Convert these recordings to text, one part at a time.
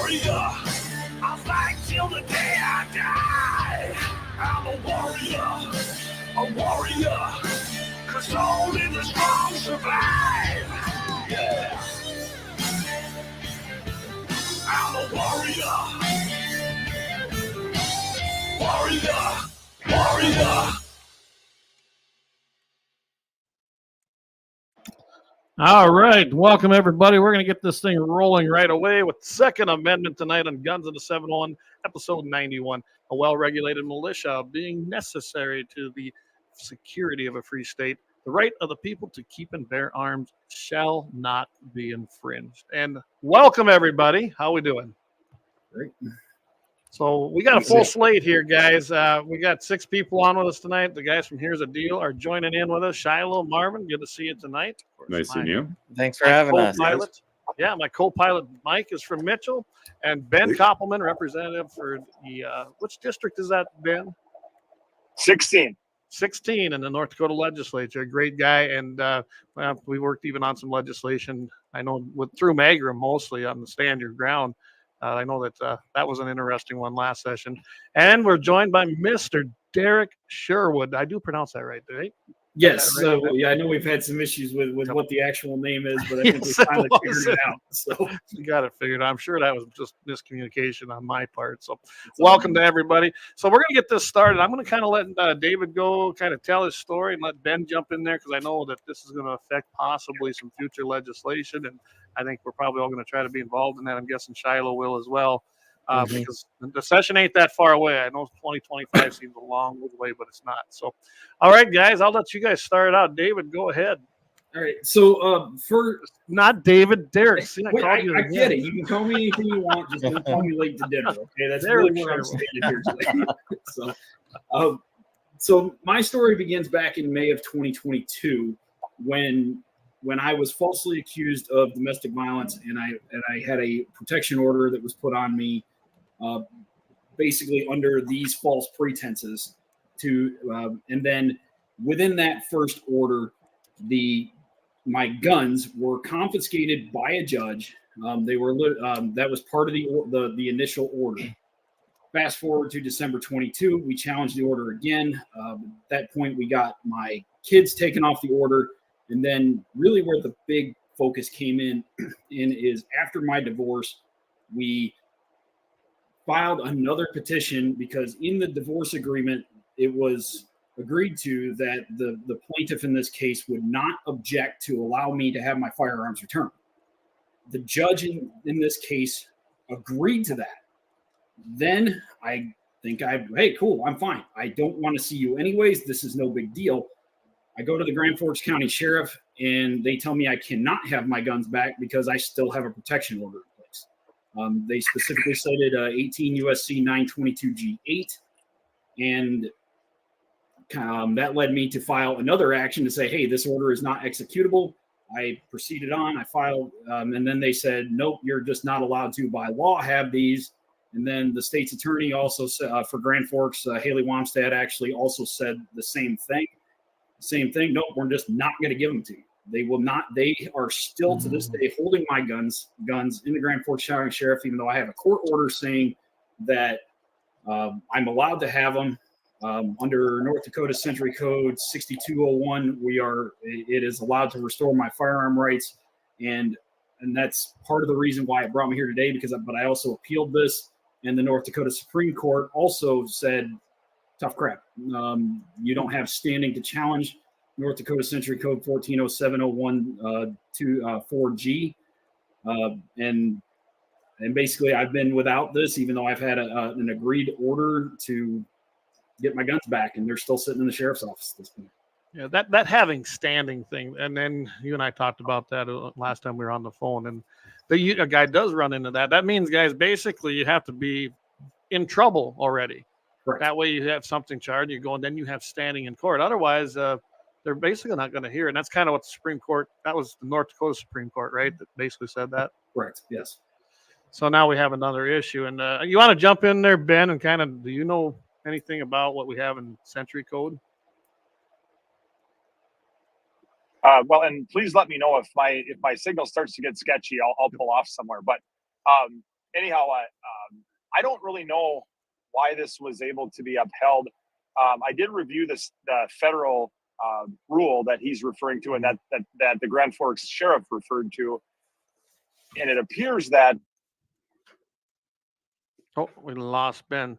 warrior. I'll fight till the day I die. I'm a warrior, 'cause only the strong survive. Yeah. I'm a warrior. All right. Welcome, everybody. We're going to get this thing rolling right away with the Second Amendment tonight on Guns of the 701, episode 91. A well-regulated militia being necessary to the security of a free state. The right of the people to keep and bear arms shall not be infringed. And welcome, everybody. How we doing? Great. So we got a full slate here, guys. We got 6 people on with us tonight. The guys from Here's a Deal are joining in with us. Shilo and Marvin, good to see you tonight. Nice seeing you. Thanks for having us. Yeah, my co-pilot Mike is from Mitchell, and Ben Koppelman, representative for the which district is that, Ben? 16 in the North Dakota legislature. Great guy, and we worked even on some legislation. I know through Magram mostly on the Stand Your Ground. I know that that was an interesting one last session. And we're joined by Mr. Derek Sherwood. I do pronounce that right, right? Yes. So, yeah, I know we've had some issues with what the actual name is, but I think we finally figured it out. So we got it figured out. I'm sure that was just miscommunication on my part. So welcome to everybody. So we're going to get this started. I'm going to kind of let David go kind of tell his story and let Ben jump in there because I know that this is going to affect possibly some future legislation. And I think we're probably all going to try to be involved in that. I'm guessing Shilo will as well. Because the session ain't that far away. I know 2025 seems a long way, but it's not. So, all right, guys, I'll let you guys start out. David, go ahead. All right. So, for not David, Derek. See, I get it. You can call me anything you want. Just don't call me late to dinner. Okay, that's really where I'm standing here today. So my story begins back in May of 2022 when I was falsely accused of domestic violence, and I had a protection order that was put on me. Basically under these false pretenses and then within that first order, my guns were confiscated by a judge. They were that was part of the initial order. Fast forward to December 22, we challenged the order again. At that point, we got my kids taken off the order, and then really where the big focus came in is after my divorce, we filed another petition because in the divorce agreement, it was agreed to that the plaintiff in this case would not object to allow me to have my firearms returned. The judge in this case agreed to that. Then I think hey, cool, I'm fine. I don't want to see you anyways. This is no big deal. I go to the Grand Forks County Sheriff and they tell me I cannot have my guns back because I still have a protection order. They specifically cited 18 USC 922G8, and that led me to file another action to say, hey, this order is not executable. I proceeded on, I filed, and then they said, nope, you're just not allowed to by law have these. And then the state's attorney also said, for Grand Forks, Haley Wamstad actually also said the same thing. Nope, we're just not going to give them to you. They will not. They are still to this day holding my guns in the Grand Forks County Sheriff, even though I have a court order saying that I'm allowed to have them under North Dakota Century Code 6201. It is allowed to restore my firearm rights, and that's part of the reason why it brought me here today. But I also appealed this, and the North Dakota Supreme Court also said, tough crap. You don't have standing to challenge North Dakota Century Code 140701 4G. And basically I've been without this, even though I've had an agreed order to get my guns back, and they're still sitting in the sheriff's office at this point. Yeah, that having standing thing, and then you and I talked about that last time we were on the phone, and a guy does run into that. That means, guys, basically you have to be in trouble already. Correct. That way you have something charged, you go, and then you have standing in court. Otherwise, they're basically not going to hear. And that's kind of what the Supreme Court, that was the North Dakota Supreme Court, right? That basically said that. Correct. Yes. So now we have another issue. And you want to jump in there, Ben, and kind of, do you know anything about what we have in Century Code? Well, and please let me know if my signal starts to get sketchy. I'll pull off somewhere. But anyhow, I don't really know why this was able to be upheld. I did review the federal rule that he's referring to, and that the Grand Forks sheriff referred to, and it appears that. Oh, we lost Ben.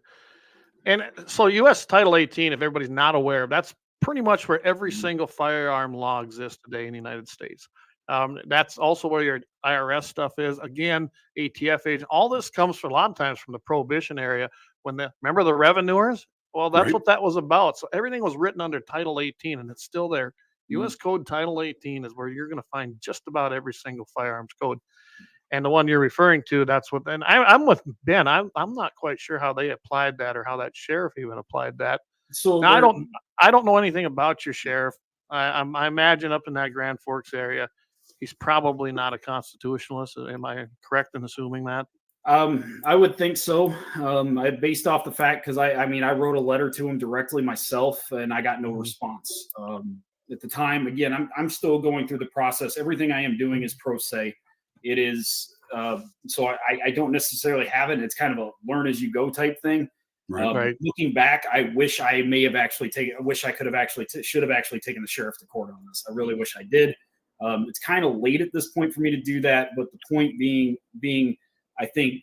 And so U.S. Title 18, if everybody's not aware, that's pretty much where every single firearm law exists today in the United States. That's also where your IRS stuff is. Again, ATF agent. All this comes from a lot of times from the Prohibition area. Remember the revenuers? Well, that's what that was about. So everything was written under Title 18, and it's still there. U.S. Code Title 18 is where you're going to find just about every single firearms code. And the one you're referring to, that's what. And I'm with Ben. I'm not quite sure how they applied that or how that sheriff even applied that. So now, I don't know anything about your sheriff. I imagine up in that Grand Forks area, he's probably not a constitutionalist. Am I correct in assuming that? I would think so. Based off the fact, because I wrote a letter to him directly myself, and I got no response. At the time, again, I'm still going through the process. Everything I am doing is pro se. It is so I don't necessarily have it. It's kind of a learn as you go type thing. Right. Looking back, I wish I may have actually taken. I wish I could have actually should have actually taken the sheriff to court on this. I really wish I did. It's kind of late at this point for me to do that, but the point being, I think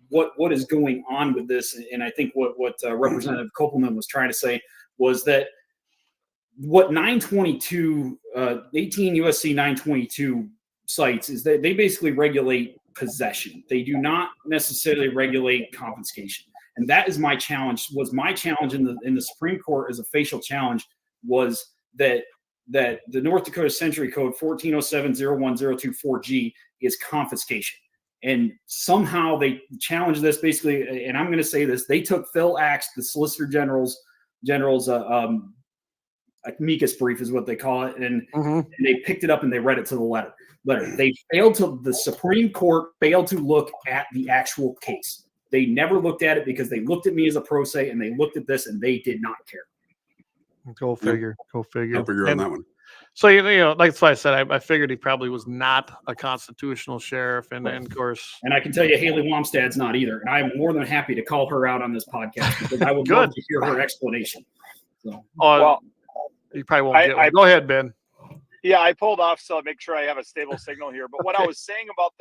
what is going on with this, and I think what Representative Koppelman was trying to say was that what 922, 18 USC 922 cites is that they basically regulate possession. They do not necessarily regulate confiscation. And that is my challenge, in the Supreme Court as a facial challenge was that the North Dakota Century Code 1407-01024G is confiscation. And somehow they challenged this basically, and I'm going to say this, they took Phil Axe, the Solicitor General's amicus brief is what they call it, and they picked it up and they read it to the letter. The Supreme Court failed to look at the actual case. They never looked at it because they looked at me as a pro se and they looked at this and they did not care. Go figure. I'll figure on that one. So, like I said, I figured he probably was not a constitutional sheriff. And of course. And I can tell you, Haley Womstad's not either. And I'm more than happy to call her out on this podcast because I would love to hear her explanation. So, well, you probably won't get one. Go ahead, Ben. Yeah, I pulled off so I make sure I have a stable signal here. But what I was saying about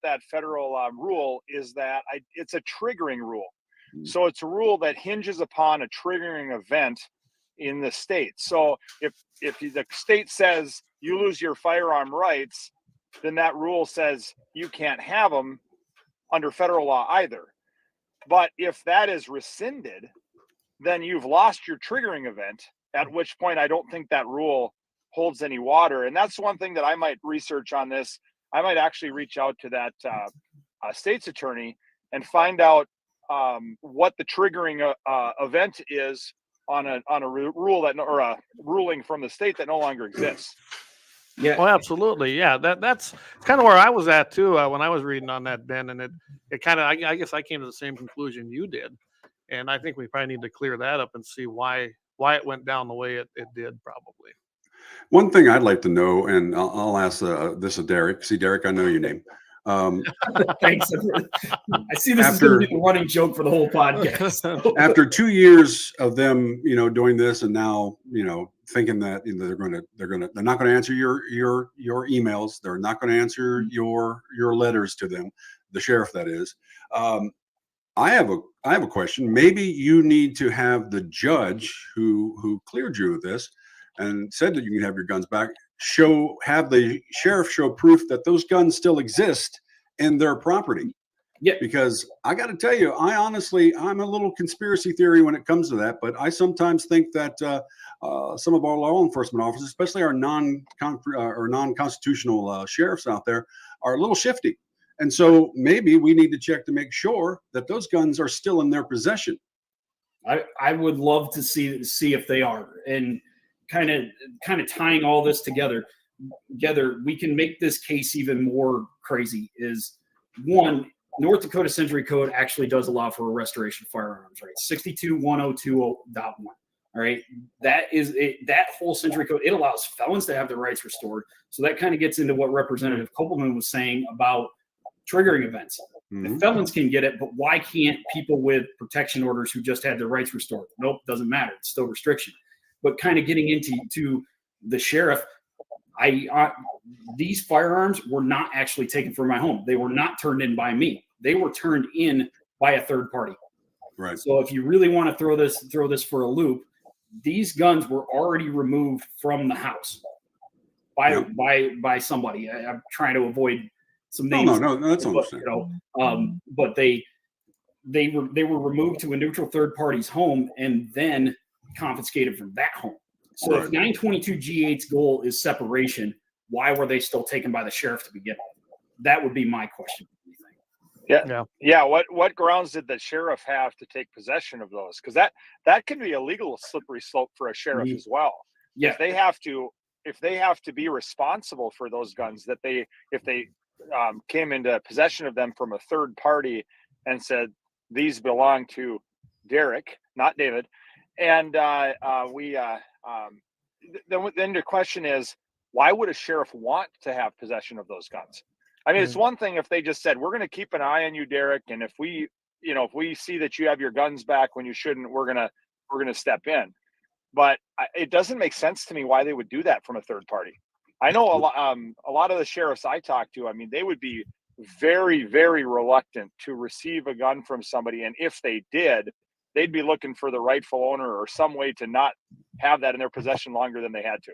that federal rule is that it's a triggering rule. So it's a rule that hinges upon a triggering event in the state. So if the state says you lose your firearm rights, then that rule says you can't have them under federal law either. But if that is rescinded, then you've lost your triggering event, at which point I don't think that rule holds any water. And that's one thing that I might research on this. I might actually reach out to that state's attorney and find out what the triggering event is on a rule or a ruling from the state that no longer exists. Yeah. Oh, absolutely. Yeah. That's kind of where I was at too when I was reading on that, Ben. And it kind of, I guess I came to the same conclusion you did. And I think we probably need to clear that up and see why it went down the way it did probably. One thing I'd like to know, and I'll ask this of Derek. See, Derek, I know your name. Thanks. I see this is going to be a running joke for the whole podcast. After 2 years of them, doing this, and now, thinking that they're not going to answer your emails. They're not going to answer your letters to them, the sheriff that is. I have a question. Maybe you need to have the judge who cleared you of this and said that you can have your guns back, have the sheriff show proof that those guns still exist in their property. Yeah. Because I got to tell you, I'm a little conspiracy theory when it comes to that, but I sometimes think that some of our law enforcement officers, especially our non-constitutional sheriffs out there, are a little shifty. And so maybe we need to check to make sure that those guns are still in their possession. I would love to see if they are. And kind of tying all this together, we can make this case even more crazy. Is one, North Dakota Century Code actually does allow for a restoration of firearms, right? 621020.1. All right, that is it. That whole Century Code, it allows felons to have their rights restored. So that kind of gets into what Representative Koppelman was saying about triggering events. The felons can get it, but why can't people with protection orders who just had their rights restored? Nope, doesn't matter. It's still restriction. But kind of getting into the sheriff, these firearms were not actually taken from my home. They were not turned in by me. They were turned in by a third party. Right. So if you really want to throw this for a loop, these guns were already removed from the house by somebody. I'm trying to avoid some names. No, that's understandable. But they were removed to a neutral third party's home and then confiscated from that home. So if 922 G8's goal is separation, why were they still taken by the sheriff to begin with? That would be my question. Yeah. What grounds did the sheriff have to take possession of those? Because that can be a legal slippery slope for a sheriff as well. Yeah. If they have to be responsible for those guns, if they came into possession of them from a third party and said these belong to Derek, not David, and then the question is, why would a sheriff want to have possession of those guns? I mean, it's one thing if they just said, we're going to keep an eye on you, Derek, and if we see that you have your guns back when you shouldn't, we're going to step in. But it doesn't make sense to me why they would do that from a third party. I know a lot of the sheriffs I talk to, I mean, they would be very, very reluctant to receive a gun from somebody. And if they did, they'd be looking for the rightful owner or some way to not have that in their possession longer than they had to.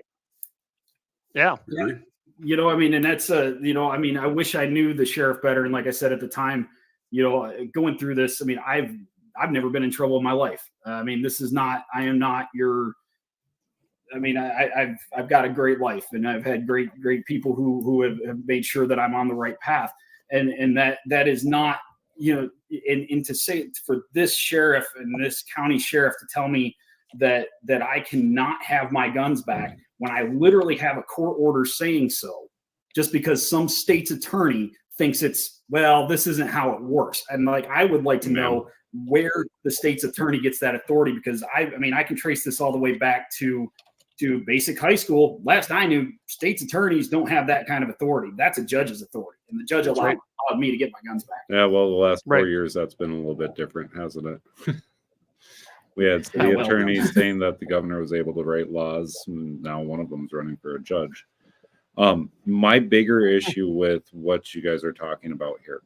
Yeah. I mean, and that's I wish I knew the sheriff better. And like I said at the time, going through this, I mean, I've never been in trouble in my life. I mean, I've got a great life, and I've had great people who have made sure that I'm on the right path. And that is not, and to say for this sheriff and this county sheriff to tell me that I cannot have my guns back when I literally have a court order saying so, just because some state's attorney thinks this isn't how it works. And I would like to know where the state's attorney gets that authority, because I can trace this all the way back to basic high school. Last I knew, state's attorneys don't have that kind of authority. That's a judge's authority, and the judge allowed me to get my guns back. Yeah, well, the last 4 years, that's been a little bit different, hasn't it? We had city attorneys saying that the governor was able to write laws, and now one of them is running for a judge. My bigger issue with what you guys are talking about here,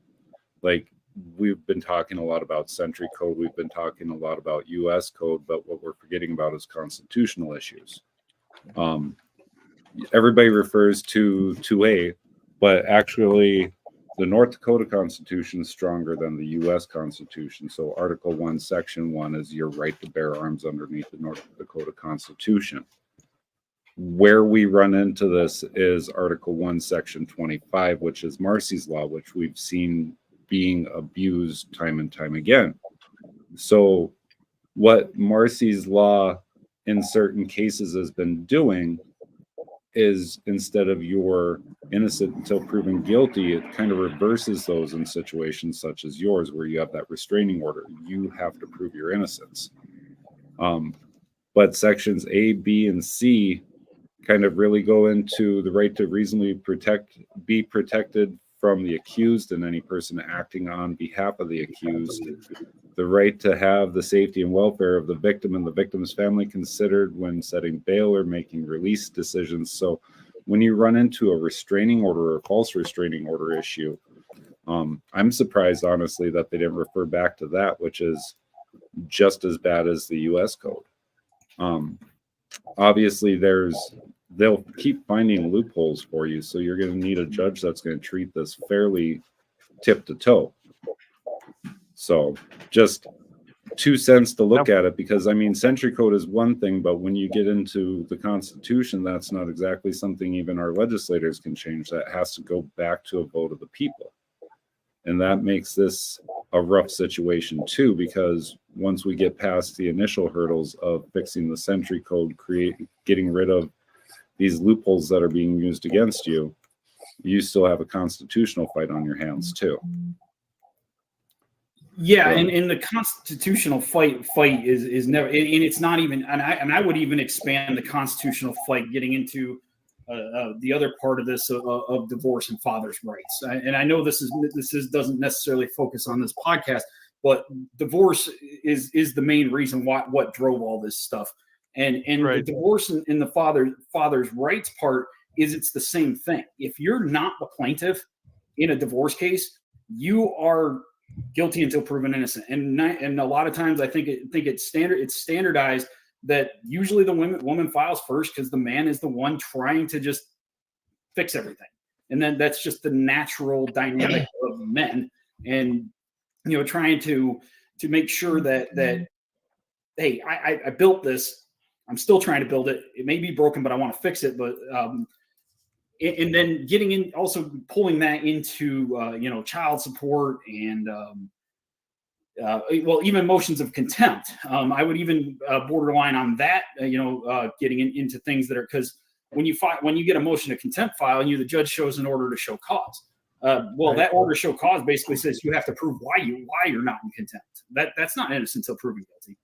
we've been talking a lot about Century Code, we've been talking a lot about U.S. Code, but what we're forgetting about is constitutional issues. Everybody refers to 2A, but actually the North Dakota Constitution is stronger than the U.S. Constitution. So Article 1, Section 1 is your right to bear arms underneath the North Dakota Constitution. Where we run into this is Article 1, Section 25, which is Marcy's Law, which we've seen being abused time and time again. So what Marcy's Law in certain cases has been doing is, instead of you're innocent until proven guilty, it kind of reverses those in situations such as yours, where you have that restraining order. You have to prove your innocence. But sections A, B, and C kind of really go into the right to reasonably be protected from the accused and any person acting on behalf of the accused, the right to have the safety and welfare of the victim and the victim's family considered when setting bail or making release decisions. So when you run into a restraining order or a false restraining order issue, I'm surprised, honestly, that they didn't refer back to that, which is just as bad as the U.S. Code. Obviously, they'll keep finding loopholes for you, so you're going to need a judge that's going to treat this fairly tip to toe. So just 2 cents to look at it, because Century Code is one thing, but when you get into the Constitution, that's not exactly something even our legislators can change. That has to go back to a vote of the people. And that makes this a rough situation too, because once we get past the initial hurdles of fixing the Century Code, getting rid of these loopholes that are being used against you, you still have a constitutional fight on your hands too. Yeah, and the constitutional fight is never, and it's not even, and I would even expand the constitutional fight getting into the other part of this of divorce and fathers' rights. And I know this doesn't necessarily focus on this podcast, but divorce is the main reason what drove all this stuff. And Right. the divorce in the father's rights part is it's the same thing. If you're not the plaintiff in a divorce case, you are guilty until proven innocent. And a lot of times I think it's standardized that usually the woman files first because the man is the one trying to just fix everything. And then that's just the natural dynamic of men. And, trying to make sure that hey, I built this. I'm still trying to build it. It may be broken, but I want to fix it. But and then getting in, also pulling that into child support and even motions of contempt. I would even borderline on that. Getting into things that are, because when you get a motion of contempt filed, the judge shows an order to show cause. Right. That order to show cause basically says you have to prove why you're not in contempt. That's not innocent until proven guilty.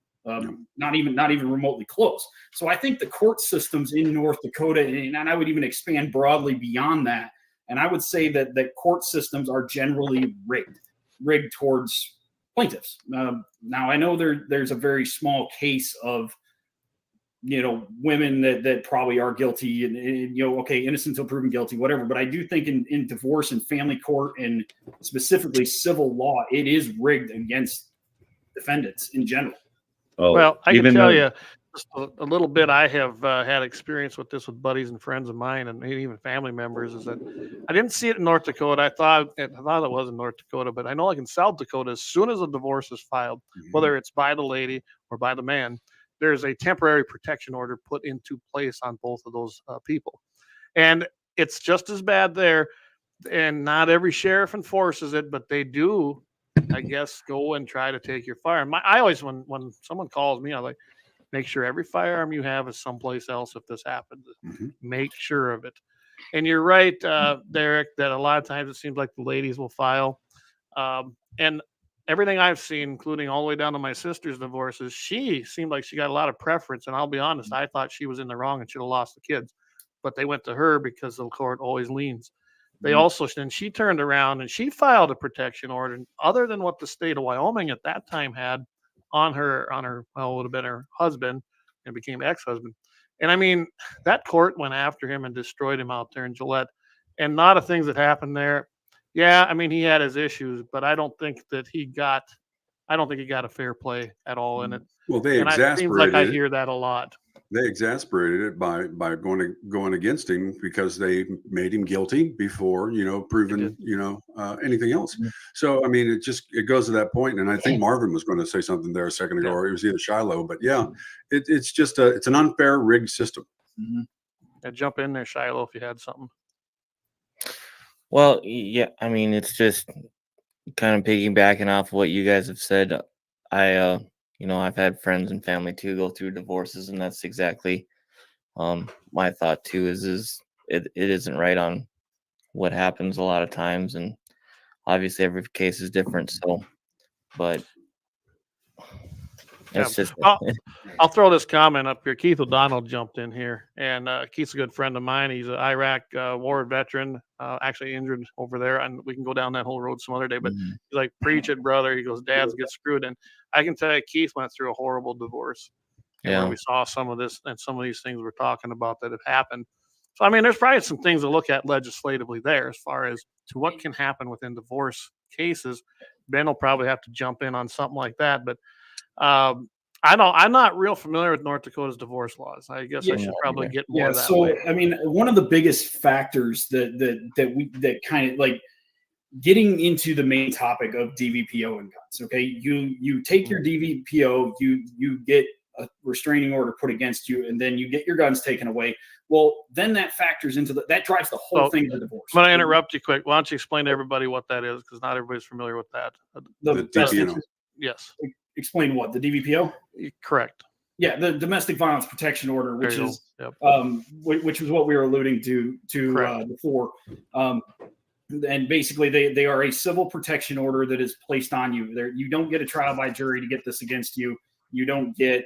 Not even remotely close. So I think the court systems in North Dakota, and I would even expand broadly beyond that, and I would say that court systems are generally rigged towards plaintiffs. Now I know there's a very small case of women that probably are guilty and innocent until proven guilty, whatever. But I do think in divorce and family court and specifically civil law, it is rigged against defendants in general. Well, I can tell you just a little bit. I have had experience with this with buddies and friends of mine, and even family members. Is that I didn't see it in North Dakota. I thought it was in North Dakota, but I know like in South Dakota, as soon as a divorce is filed, whether it's by the lady or by the man, there's a temporary protection order put into place on both of those people, and it's just as bad there. And not every sheriff enforces it, but they do, I guess, go and try to take your firearm. I always, when someone calls me, I like make sure every firearm you have is someplace else. If this happens, make sure of it. And you're right, Derek, that a lot of times it seems like the ladies will file. And everything I've seen, including all the way down to my sister's divorces, she seemed like she got a lot of preference. And I'll be honest, I thought she was in the wrong and should have lost the kids, but they went to her because the court always leans. They also, then she turned around and she filed a protection order other than what the state of Wyoming at that time had on her, well, it would have been her husband and became ex-husband. And I mean, that court went after him and destroyed him out there in Gillette. And a lot of things that happened there. Yeah, I mean, he had his issues, but I don't think he got a fair play at all in it. Well, they and it seems like I hear that a lot. They exasperated it by going against him because they made him guilty before proven anything else. So I mean, it goes to that point, and I think Marvin was going to say something there a second ago, or it was either Shilo, but yeah, it's just it's an unfair rigged system. Yeah, jump in there, Shilo, if you had something. Well, yeah, I mean, it's just kind of piggybacking off what you guys have said. I've had friends and family too go through divorces, and that's exactly my thought too. Is it isn't right on what happens a lot of times, and obviously every case is different. So, but it's just. I'll throw this comment up here. Keith O'Donnell jumped in here, and Keith's a good friend of mine. He's an Iraq war veteran, actually injured over there, and we can go down that whole road some other day. But he's like, preach it, brother. He goes, dads get screwed. And I can tell you, Keith went through a horrible divorce. Yeah. Where we saw some of this and some of these things we're talking about that have happened. So, I mean, there's probably some things to look at legislatively there as far as to what can happen within divorce cases. Ben will probably have to jump in on something like that. But I'm not real familiar with North Dakota's divorce laws. I guess I should probably get more of that. So, I mean, one of the biggest factors that kind of like getting into the main topic of DVPO and guns. Okay, you take your DVPO, you get a restraining order put against you, and then you get your guns taken away. Well, then that factors into that drives the whole thing to divorce. I'm going to interrupt you quick. Why don't you explain to everybody what that is? Because not everybody's familiar with that. The DVPO. Yes. Explain what the DVPO? Correct. Yeah, the Domestic Violence Protection Order, which is which was what we were alluding to before. And basically, they are a civil protection order that is placed on you. You don't get a trial by jury to get this against you. You don't get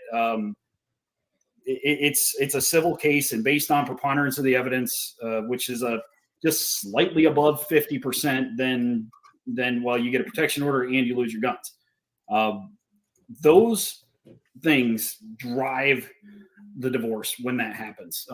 it's a civil case, and based on preponderance of the evidence, which is just slightly above 50%, then well, you get a protection order and you lose your guns. Those things drive the divorce when that happens.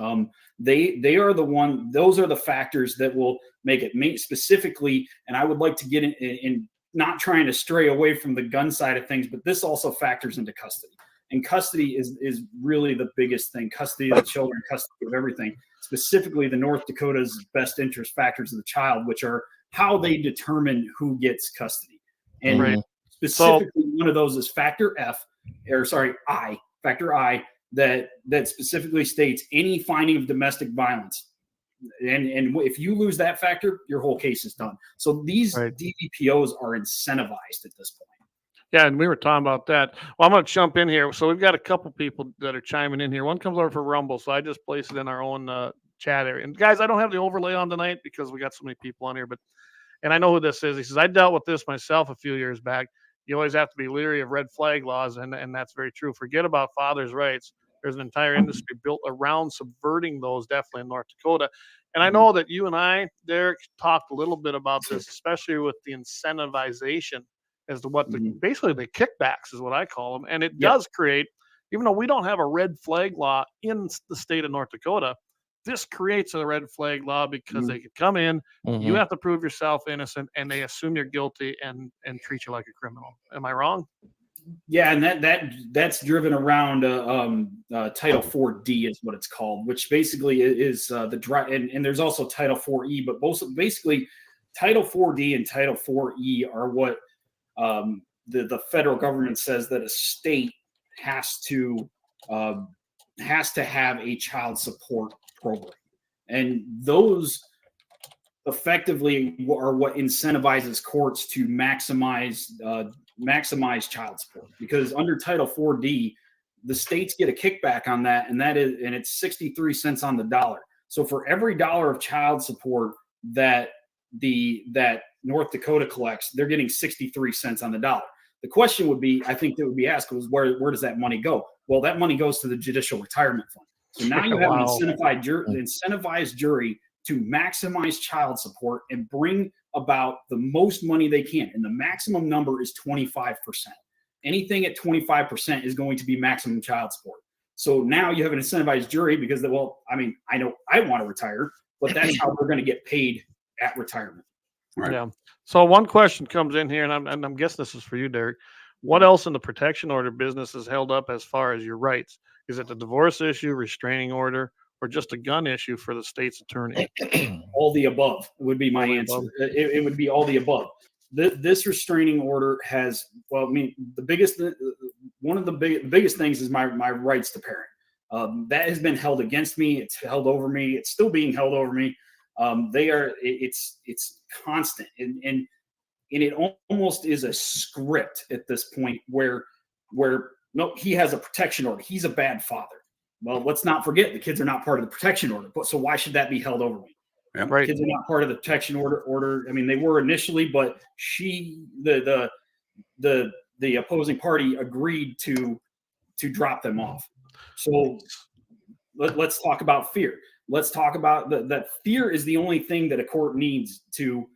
They are those are the factors that will make it specifically. And I would like to get in not trying to stray away from the gun side of things, but this also factors into custody. And custody is really the biggest thing. Custody of the children, custody of everything, specifically the North Dakota's best interest factors of the child, which are how they determine who gets custody. And specifically, one of those is factor I, that specifically states any finding of domestic violence. And if you lose that factor, your whole case is done. So these DVPOs are incentivized at this point. Yeah, and we were talking about that. Well, I'm going to jump in here. So we've got a couple people that are chiming in here. One comes over for Rumble, so I just placed it in our own chat area. And guys, I don't have the overlay on tonight because we got so many people on here, and I know who this is. He says, I dealt with this myself a few years back. You always have to be leery of red flag laws, and that's very true. Forget about fathers' rights. There's an entire industry built around subverting those, definitely in North Dakota. And I know that you and I, Derek, talked a little bit about this, especially with the incentivization as to what basically the kickbacks is what I call them. And it does create, even though we don't have a red flag law in the state of North Dakota, this creates a red flag law because they could come in, you have to prove yourself innocent, and they assume you're guilty and treat you like a criminal. Am I wrong? Yeah, and that's driven around Title 4D is what it's called, which basically is the drive. And there's also Title 4E, but basically Title 4D and Title 4E are what the federal government says that a state has to have a child support program, and those effectively are what incentivizes courts to maximize child support, because under Title 4D, the states get a kickback on that, and it's 63 cents on the dollar. So for every dollar of child support that North Dakota collects, they're getting 63 cents on the dollar. The question would be, I think that would be asked, was where does that money go? Well, that money goes to the Judicial Retirement Fund. So now you have an incentivized jury to maximize child support and bring about the most money they can. And the maximum number is 25%. Anything at 25% is going to be maximum child support. So now you have an incentivized jury because, I know I want to retire, but that's how we're going to get paid at retirement. Right. Yeah. So one question comes in here, and I'm guessing this is for you, Derek. What else in the protection order business is held up as far as your rights? Is it the divorce issue, restraining order, or just a gun issue for the state's attorney? All the above would be my answer. It would be all the above. This restraining order has, one of the biggest things is my rights to parent. That has been held against me. It's held over me. It's still being held over me. It's constant, and it almost is a script at this point where no, he has a protection order. He's a bad father. Well, let's not forget the kids are not part of the protection order. But so why should that be held over me? Yep. Right. Kids are not part of the protection order. I mean, they were initially, but the opposing party agreed to drop them off. So let's talk about fear. Let's talk about that fear is the only thing that a court needs to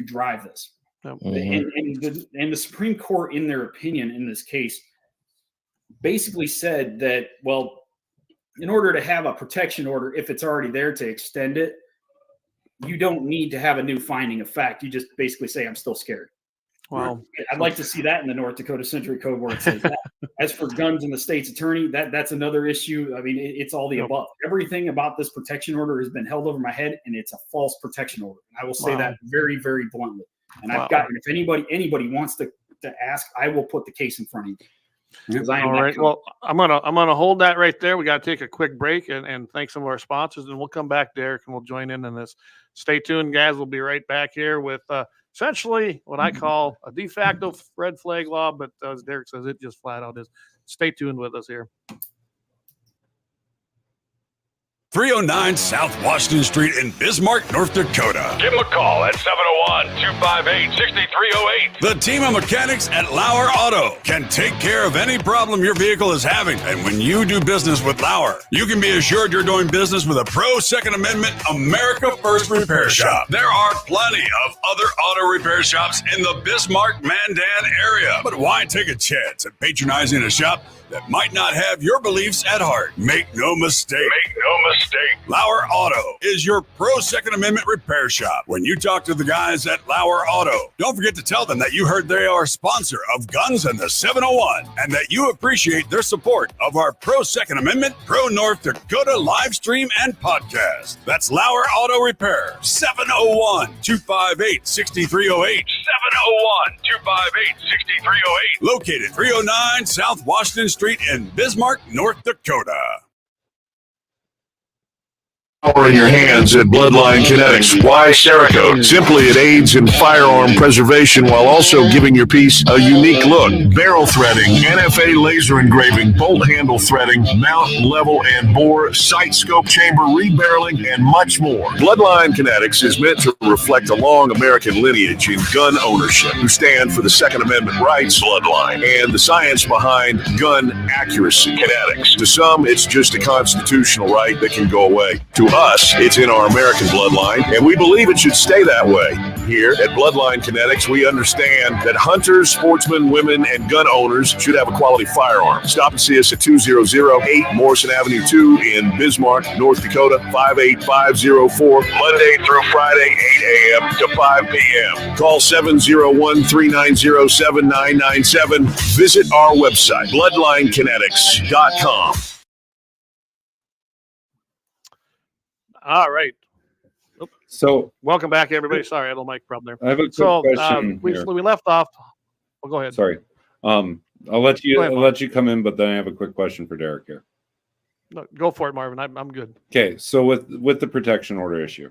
drive this. Mm-hmm. And the Supreme Court, in their opinion in this case, basically said that, well, in order to have a protection order, if it's already there to extend it, you don't need to have a new finding of fact. You just basically say, I'm still scared. Wow. I'd like to see that in the North Dakota Century Code where it says that. As for guns and the state's attorney, that's another issue. I mean, it's all the above. Everything about this protection order has been held over my head, and it's a false protection order. I will say that very, very bluntly. And I've gotten, if anybody wants to ask, I will put the case in front of you. All right. Well, I'm gonna hold that right there. We got to take a quick break and thank some of our sponsors, and we'll come back, Derek, and we'll join in on this. Stay tuned, guys. We'll be right back here with essentially what I call a de facto red flag law, but as Derek says, it just flat out is. Stay tuned with us here. 309 South Washington Street in Bismarck, North Dakota. Give them a call at 701-258-6308. The team of mechanics at Lauer Auto can take care of any problem your vehicle is having. And when you do business with Lauer, you can be assured you're doing business with a pro Second Amendment America First repair shop. There are plenty of other auto repair shops in the Bismarck-Mandan area. But why take a chance at patronizing a shop that might not have your beliefs at heart? Make no mistake. Lauer Auto is your pro Second Amendment repair shop. When you talk to the guys at Lauer Auto, don't forget to tell them that you heard they are a sponsor of Guns and the 701 and that you appreciate their support of our pro Second Amendment, pro North Dakota live stream and podcast. That's Lauer Auto Repair, 701-258-6308. 701-258-6308. Located 309 South Washington Street in Bismarck, North Dakota. Power in your hands at Bloodline Kinetics. Why Cerakote? Simply, it aids in firearm preservation while also giving your piece a unique look. Barrel threading, NFA laser engraving, bolt handle threading, mount, level, and bore, sight scope chamber rebarreling, and much more. Bloodline Kinetics is meant to reflect a long American lineage in gun ownership, who stand for the Second Amendment rights, Bloodline, and the science behind gun accuracy. Kinetics. To some, it's just a constitutional right that can go away. To us, it's in our American bloodline, and we believe it should stay that way. Here at Bloodline Kinetics, we understand that hunters, sportsmen, women, and gun owners should have a quality firearm. Stop and see us at 2008 Morrison Avenue 2 in Bismarck, North Dakota, 58504, Monday through Friday, 8 a.m. to 5 p.m. Call 701-390-7997. Visit our website, bloodlinekinetics.com. All right. So Welcome back, everybody. Sorry, I had a mic problem there. I have a quick So question we here. left off. Well, go ahead. Sorry. I'll let you Go ahead, let you come in, but then I have a quick question for Derek here. No, go for it, Marvin. I'm good. Okay, so with the protection order issue,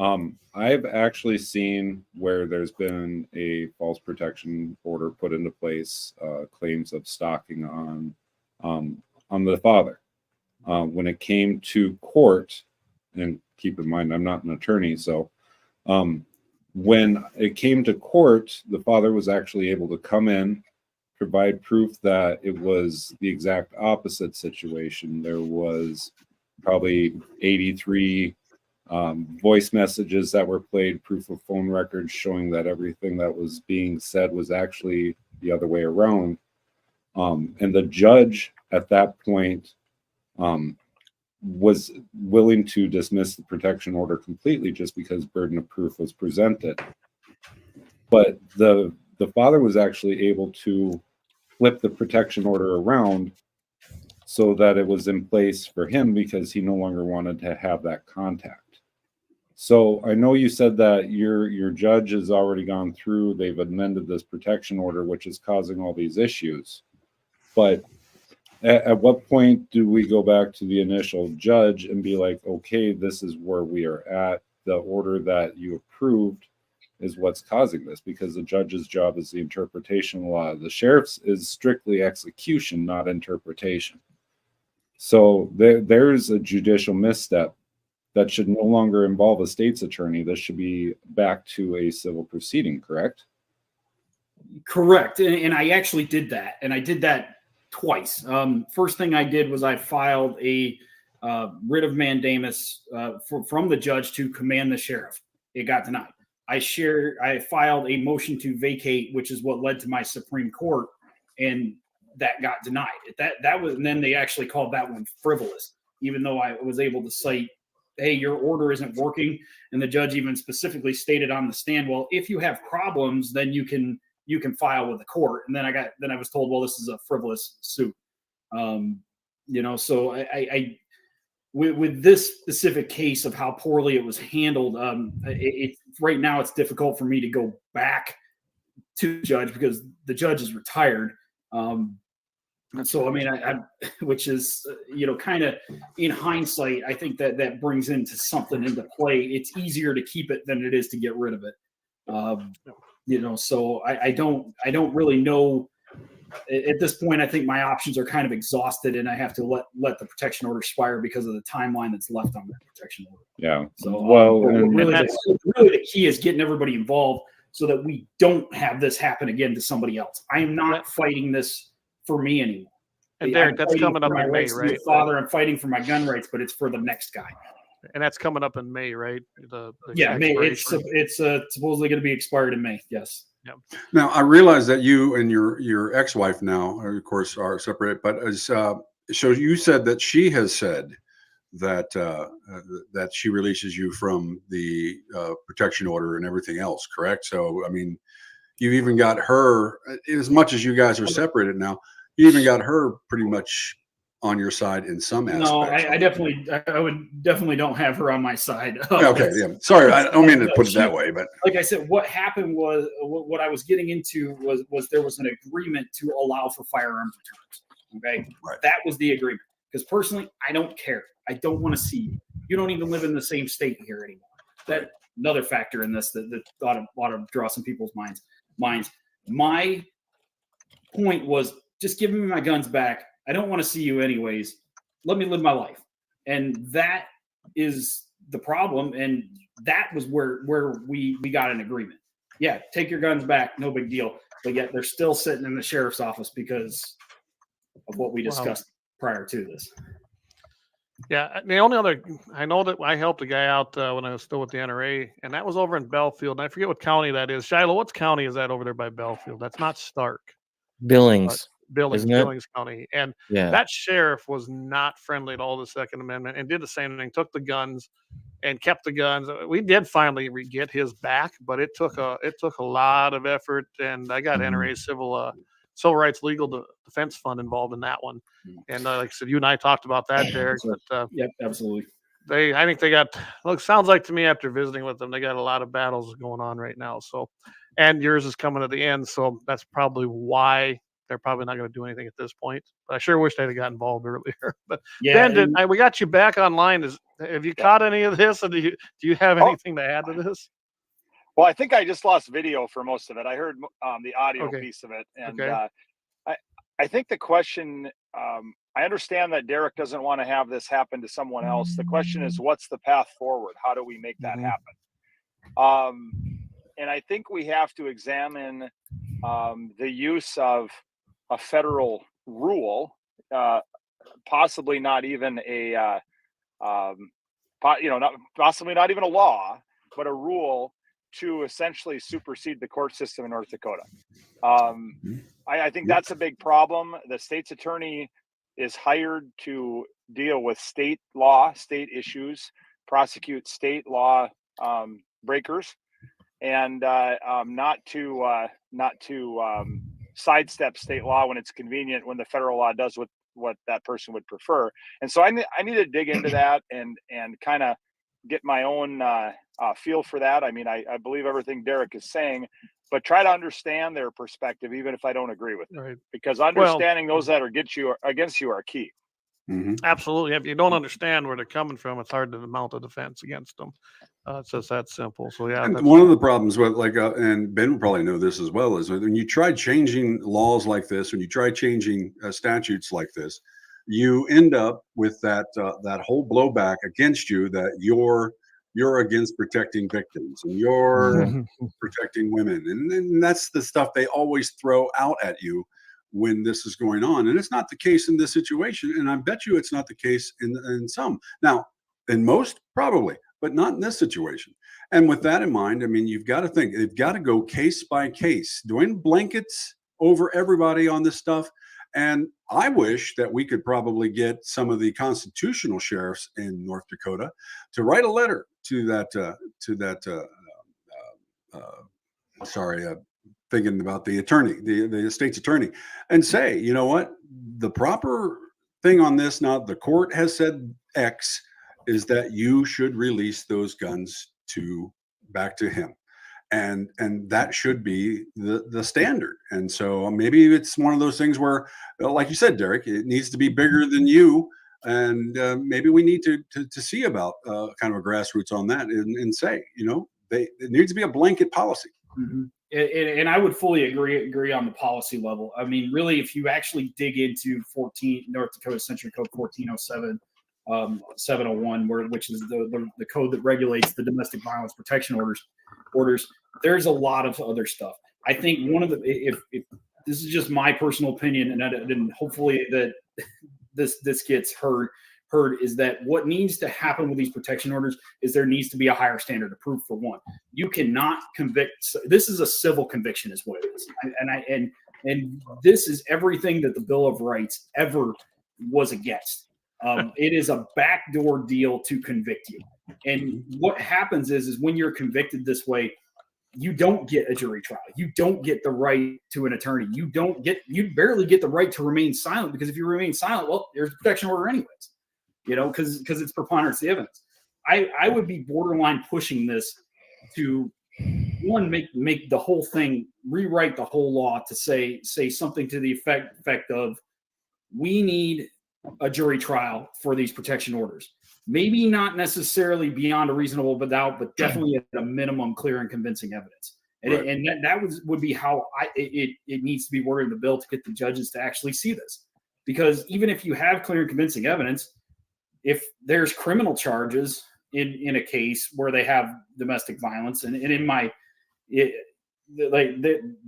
I've actually seen where there's been a false protection order put into place, claims of stalking on the father. When it came to court, and keep in mind I'm not an attorney, so when it came to court, the father was actually able to come in, provide proof that it was the exact opposite situation. There was probably 83 voice messages that were played, proof of phone records showing that everything that was being said was actually the other way around. And the judge at that point was willing to dismiss the protection order completely just because burden of proof was presented. But the father was actually able to flip the protection order around so that it was in place for him because he no longer wanted to have that contact. So I know you said that your judge has already gone through, they've amended this protection order, which is causing all these issues. But at what point do we go back to the initial judge and be like, okay, this is where we are at. The order that you approved is what's causing this, because the judge's job is the interpretation of law. The sheriff's is strictly execution, not interpretation. So there's a judicial misstep that should no longer involve a state's attorney. This should be back to a civil proceeding, correct? Correct. And I actually did that. And I did that twice. First thing I did was I filed a writ of mandamus from the judge to command the sheriff. It got denied. I filed a motion to vacate, which is what led to my Supreme Court, and that got denied. That was, and then they actually called that one frivolous, even though I was able to cite, hey, your order isn't working. And the judge even specifically stated on the stand, well, if you have problems, then you can file with the court. And then I was told, well, this is a frivolous suit. So I with this specific case of how poorly it was handled, right now it's difficult for me to go back to the judge because the judge is retired. So, I mean, which is, kind of in hindsight, I think that brings something into play. It's easier to keep it than it is to get rid of it. So I don't really know at this point, I think my options are kind of exhausted, and I have to let the protection order expire because of the timeline that's left on that protection order. Yeah. So, Well, really the key is getting everybody involved so that we don't have this happen again to somebody else. I am not fighting this for me anymore. And Derek, that's coming up in May, right? Father, I'm fighting for my gun rights, but it's for the next guy. And that's coming up in May, right? May. It's supposedly going to be expired in May. Yes. Yep. Now I realize that you and your ex-wife now, of course, are separated. But so you said that she has said that that she releases you from the protection order and everything else, correct? So I mean, you've even got her, as much as you guys are separated now, you even got her pretty much on your side in some aspects. No, I would definitely don't have her on my side. Okay, yeah. Sorry, I don't mean to put it that way, but like I said, what happened was what I was getting into was there was an agreement to allow for firearms returns. Okay, right. That was the agreement. Because personally, I don't care. I don't want to see you. You don't even live in the same state here anymore. That another factor in this that ought to draw some people's minds. My point was just give me my guns back. I don't want to see you anyways. Let me live my life. And that is the problem. And that was where we got an agreement. Yeah, take your guns back. No big deal. But yet they're still sitting in the sheriff's office because of what we discussed prior to this. Yeah, the only other, I know that I helped a guy out when I was still with the NRA, and that was over in Belfield. And I forget what county that is. Shiloh, what county is that over there by Belfield? That's not Stark. Billings. Billings County. And Yeah. that sheriff was not friendly at all to the Second Amendment and did the same thing, took the guns and kept the guns. We did finally get his back, but it took a lot of effort. And I got NRA Civil Rights Legal Defense Fund involved in that one. And like I said, you and I talked about that, Derek. But, yep, absolutely. I think they got, sounds like to me after visiting with them, they got a lot of battles going on right now. So, and yours is coming to the end. So that's probably why they're probably not going to do anything at this point. But I sure wish they'd have got involved earlier. But yeah, Ben, we got you back online. Have you caught any of this? Or do you have anything to add to this? Well, I think I just lost video for most of it. I heard the audio piece of it. And I think the question, I understand that Derek doesn't want to have this happen to someone else. The question is, what's the path forward? How do we make that happen? And I think we have to examine the use of a federal rule, possibly not even possibly not even a law, but a rule to essentially supersede the court system in North Dakota. I think that's a big problem. The state's attorney is hired to deal with state law, state issues, prosecute state law breakers, and not to sidestep state law when it's convenient, when the federal law does what that person would prefer. And so I need to dig into that and kind of get my own feel for that. I mean, I believe everything Derek is saying, but try to understand their perspective, even if I don't agree with it, right? Because understanding those that are against you are key. Mm-hmm. Absolutely. If you don't understand where they're coming from, it's hard to mount a defense against them. It's just that simple. So yeah. And one of the problems with and Ben will probably know this as well, is when you try changing laws like this, when you try changing statutes like this, you end up with that whole blowback against you that you're against protecting victims and you're protecting women. And that's the stuff they always throw out at you when this is going on. And it's not the case in this situation. And I bet you it's not the case in some. Now, in most, probably, but not in this situation. And with that in mind, I mean, you've got to think, they've got to go case by case, doing blankets over everybody on this stuff. And I wish that we could probably get some of the constitutional sheriffs in North Dakota to write a letter to thinking about the attorney, the state's attorney, and say, you know what, the proper thing on this, now the court has said X, is that you should release those guns back to him. And that should be the standard. And so maybe it's one of those things where, like you said, Derek, it needs to be bigger than you. And maybe we need to see about kind of a grassroots on that and say, you know, it needs to be a blanket policy. Mm-hmm. and I would fully agree on the policy level. I mean, really, if you actually dig into North Dakota Century Code 1407, 701, which is the code that regulates the domestic violence protection orders, there's a lot of other stuff. I think one of the, if this is just my personal opinion, and hopefully that this gets heard, is that what needs to happen with these protection orders is there needs to be a higher standard of proof. For one, you cannot convict. This is a civil conviction, is what it is, and this is everything that the Bill of Rights ever was against. It is a backdoor deal to convict you, and what happens is when you're convicted this way, you don't get a jury trial. You don't get the right to an attorney. You barely get the right to remain silent, because if you remain silent, well, there's a protection order anyways. Because it's preponderance of the evidence. I would be borderline pushing this to, one, make the whole thing, rewrite the whole law to say something to the effect of, we need a jury trial for these protection orders. Maybe not necessarily beyond a reasonable doubt, but definitely at a minimum clear and convincing evidence. And, Right. and that would be how it needs to be worded in the bill to get the judges to actually see this. Because even if you have clear and convincing evidence, if there's criminal charges in a case where they have domestic violence, and in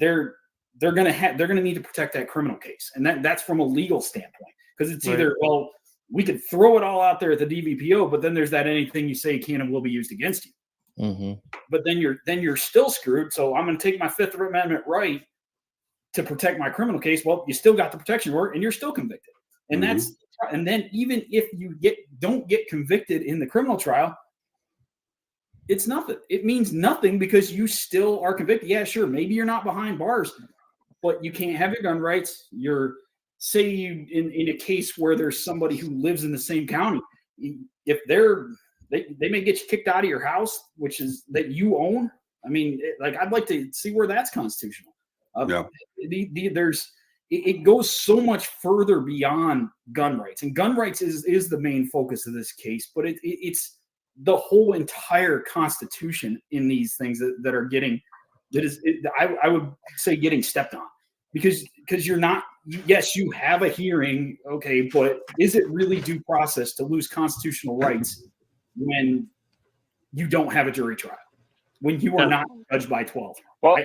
they're gonna need to protect that criminal case, and that's from a legal standpoint, because it's either, well, we could throw it all out there at the DVPO, but then there's that anything you say can and will be used against you. Mm-hmm. But then you're still screwed. So I'm going to take my Fifth Amendment right to protect my criminal case. Well, you still got the protection order and you're still convicted. And and then even if you don't get convicted in the criminal trial, it's nothing. It means nothing, because you still are convicted. Yeah, sure. Maybe you're not behind bars, but you can't have your gun rights. Say you in a case where there's somebody who lives in the same county, if they may get you kicked out of your house, which is that you own. I mean, I'd like to see where that's constitutional. It goes so much further beyond gun rights, and gun rights is the main focus of this case, but it's the whole entire Constitution in these things that are getting, I would say, getting stepped on, because you're not. Yes, you have a hearing, okay, but is it really due process to lose constitutional rights when you don't have a jury trial, when you are not judged by 12? Well,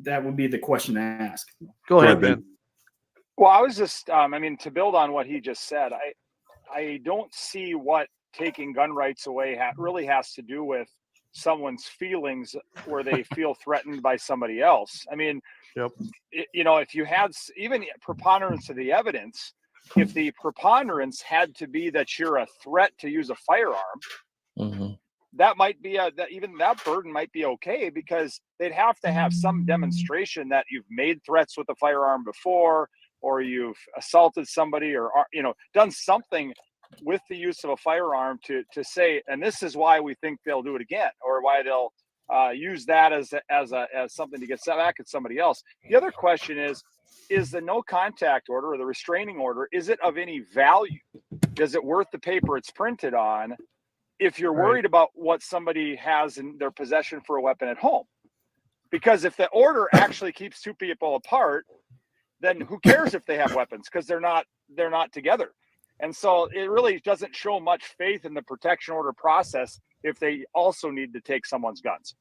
that would be the question to ask. Go ahead, Ben. Well, I was just, to build on what he just said, I don't see what taking gun rights away really has to do with someone's feelings where they feel threatened by somebody else. I mean, Yep. If you had even preponderance of the evidence, if the preponderance had to be that you're a threat to use a firearm, Mm-hmm. that might be even that burden might be okay, because they'd have to have some demonstration that you've made threats with a firearm before, or you've assaulted somebody, or done something with the use of a firearm to say, and this is why we think they'll do it again, or why they'll use that as something to get back at somebody else. The other question is the no contact order, or the restraining order, is it of any value? Is it worth the paper it's printed on if you're worried about what somebody has in their possession for a weapon at home? Because if the order actually keeps two people apart, then who cares if they have weapons, because they're not together. And so it really doesn't show much faith in the protection order process if they also need to take someone's guns.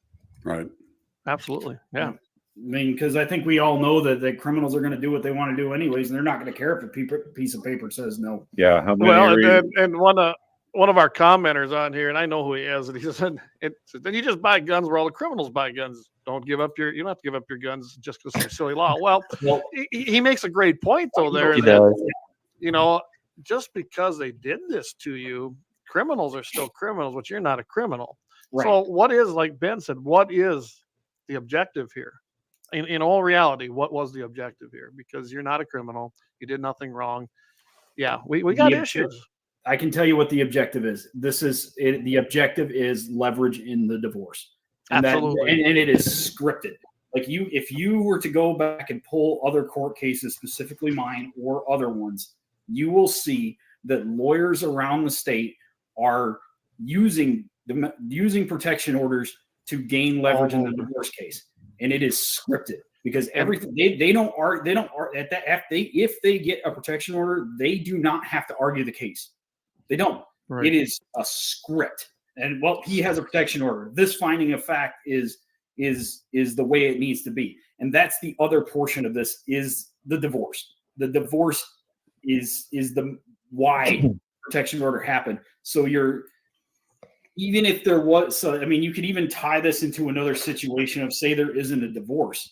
Right. Absolutely. Yeah. I mean, because I think we all know that criminals are going to do what they want to do anyways, and they're not going to care if a piece of paper says no. Yeah. How many Well, and one of our commenters on here, and I know who he is, and he said, then you just buy guns where all the criminals buy guns. You don't have to give up your guns just because of a silly law. Well, he makes a great point, though, there. He does. Just because they did this to you, criminals are still criminals, but you're not a criminal. Right. So what is, like Ben said, what is the objective here? In all reality, what was the objective here? Because you're not a criminal. You did nothing wrong. Yeah, we got issues. I can tell you what the objective is. The objective is leverage in the divorce. And Absolutely. And it is scripted. Like if you were to go back and pull other court cases, specifically mine or other ones, you will see that lawyers around the state are using protection orders to gain leverage in the divorce case. and it is scripted because everything they don't at that if they get a protection order, they do not have to argue the case. They don't. Right. It is a script, and well, he has a protection order. This finding of fact is the way it needs to be, and that's the other portion of this is the divorce. The divorce is the why protection order happened. So even if there was, so I mean, you could even tie this into another situation of say there isn't a divorce,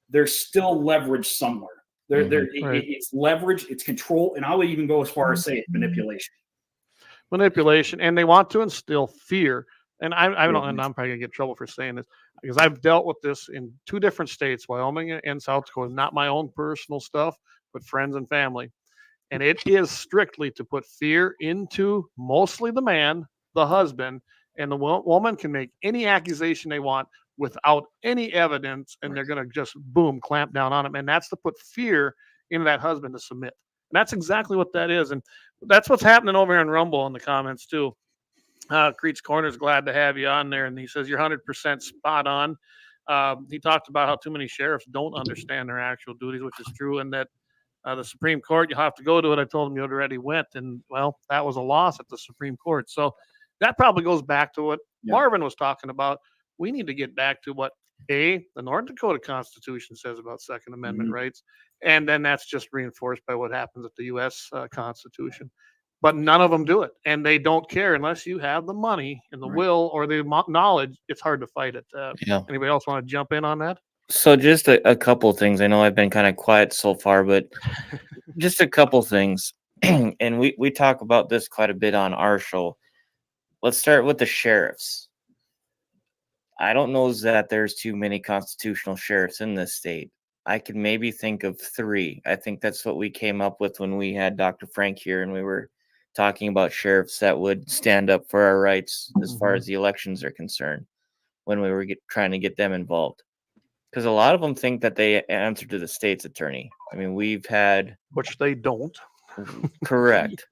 there's still leverage somewhere. It's leverage, it's control, and I would even go as far as say it's manipulation. And they want to instill fear. And I don't, and I'm probably gonna get in trouble for saying this because I've dealt with this in 2 different states, Wyoming and South Dakota. Not my own personal stuff, but friends and family. And it is strictly to put fear into mostly the man, the husband, and the woman can make any accusation they want without any evidence, and they're going to just boom, clamp down on him. And that's to put fear into that husband to submit. And that's exactly what that is. And that's what's happening over here in Rumble in the comments too. Creed's Corner is glad to have you on there. And he says, you're 100% spot on. He talked about how too many sheriffs don't understand their actual duties, which is true. And that the Supreme Court, you'll have to go to it. I told him you already went. And well, that was a loss at the Supreme Court. So that probably goes back to what Marvin was talking about. We need to get back to what the North Dakota Constitution says about Second Amendment rights. And then that's just reinforced by what happens at the U.S. Constitution. But none of them do it. And they don't care unless you have the money and the will or the knowledge. It's hard to fight it. Anybody else want to jump in on that? So just a couple of things. I know I've been kind of quiet so far, but just a couple things. And we talk about this quite a bit on our show. Let's start with the sheriffs. I don't know that there's too many constitutional sheriffs in this state. I could maybe think of 3. I think that's what we came up with when we had Dr. Frank here and we were talking about sheriffs that would stand up for our rights as far as the elections are concerned when we were trying to get them involved. Because a lot of them think that they answer to the state's attorney. I mean, we've had... Which they don't. Correct.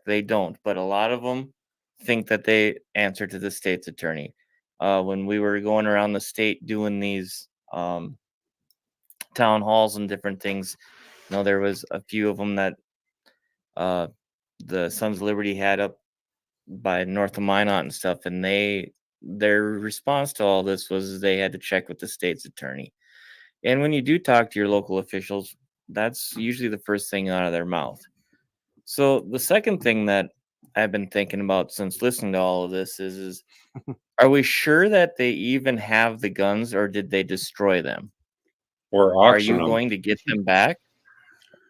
They don't. But a lot of them think that they answer to the state's attorney. When we were going around the state doing these town halls and different things, there was a few of them that the Sons of Liberty had up by north of Minot and stuff, and their response to all this was they had to check with the state's attorney. And when you do talk to your local officials, that's usually the first thing out of their mouth. So the second thing that I've been thinking about since listening to all of this is are we sure that they even have the guns, or did they destroy them? Or are you going to get them back?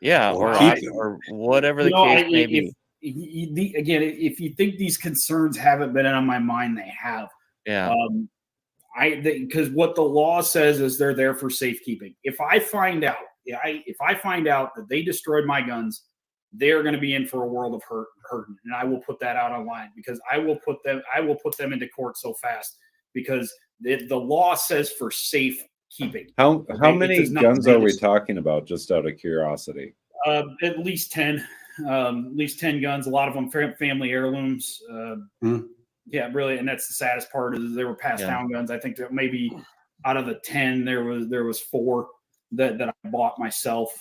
Yeah, or whatever the case may be. Again, if you think these concerns haven't been on my mind, they have. Yeah. Because what the law says is they're there for safekeeping. If I find out that they destroyed my guns, they're going to be in for a world of hurt, and I will put that out online because I will put them into court so fast because the law says for safekeeping. How many guns are we talking about? Just out of curiosity. At least 10. At least 10 guns. A lot of them family heirlooms. Yeah, really, and that's the saddest part is they were passed down guns. I think that maybe out of the 10, there was 4 that I bought myself.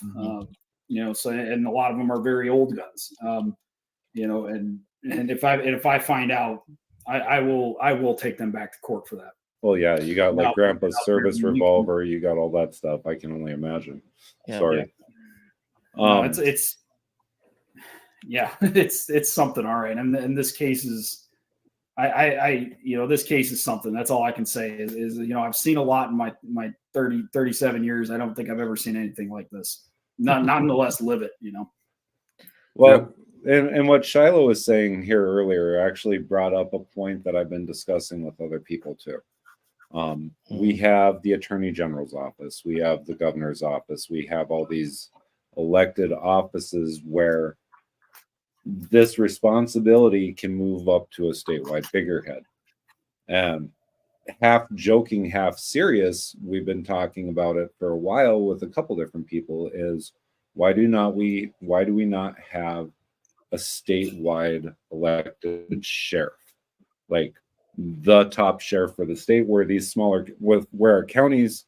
So and a lot of them are very old guns. And if I find out, I will take them back to court for that. Well, yeah, you got like Grandpa's service revolver. You got all that stuff. I can only imagine. Yeah, Sorry. No, it's something. All right, and this case is. This case is something. That's all I can say is I've seen a lot in my 37 years. I don't think I've ever seen anything like this. Nonetheless, live it, Well, and what Shilo was saying here earlier actually brought up a point that I've been discussing with other people too. We have the Attorney General's office. We have the governor's office. We have all these elected offices where this responsibility can move up to a statewide figurehead. And half joking, half serious, we've been talking about it for a while with a couple different people, is why do we not have a statewide elected sheriff? Like the top sheriff for the state, where these smaller, where our counties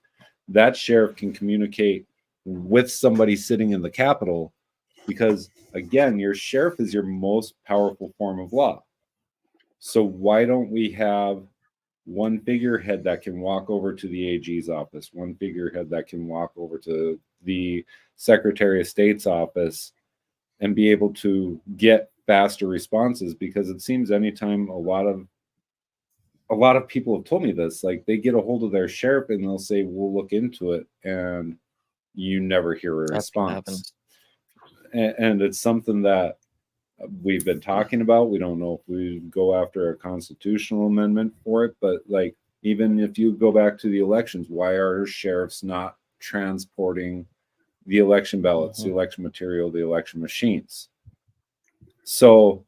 that sheriff can communicate with somebody sitting in the Capitol, because again, your sheriff is your most powerful form of law. So why don't we have one figurehead that can walk over to the AG's office, one figurehead that can walk over to the Secretary of State's office and be able to get faster responses? Because it seems anytime a lot of people have told me this, like they get a hold of their sheriff and they'll say, we'll look into it, and you never hear a response. And it's something that we've been talking about. We don't know if we go after a constitutional amendment for it, but like, even if you go back to the elections, why are sheriffs not transporting the election ballots, the election material, the election machines? So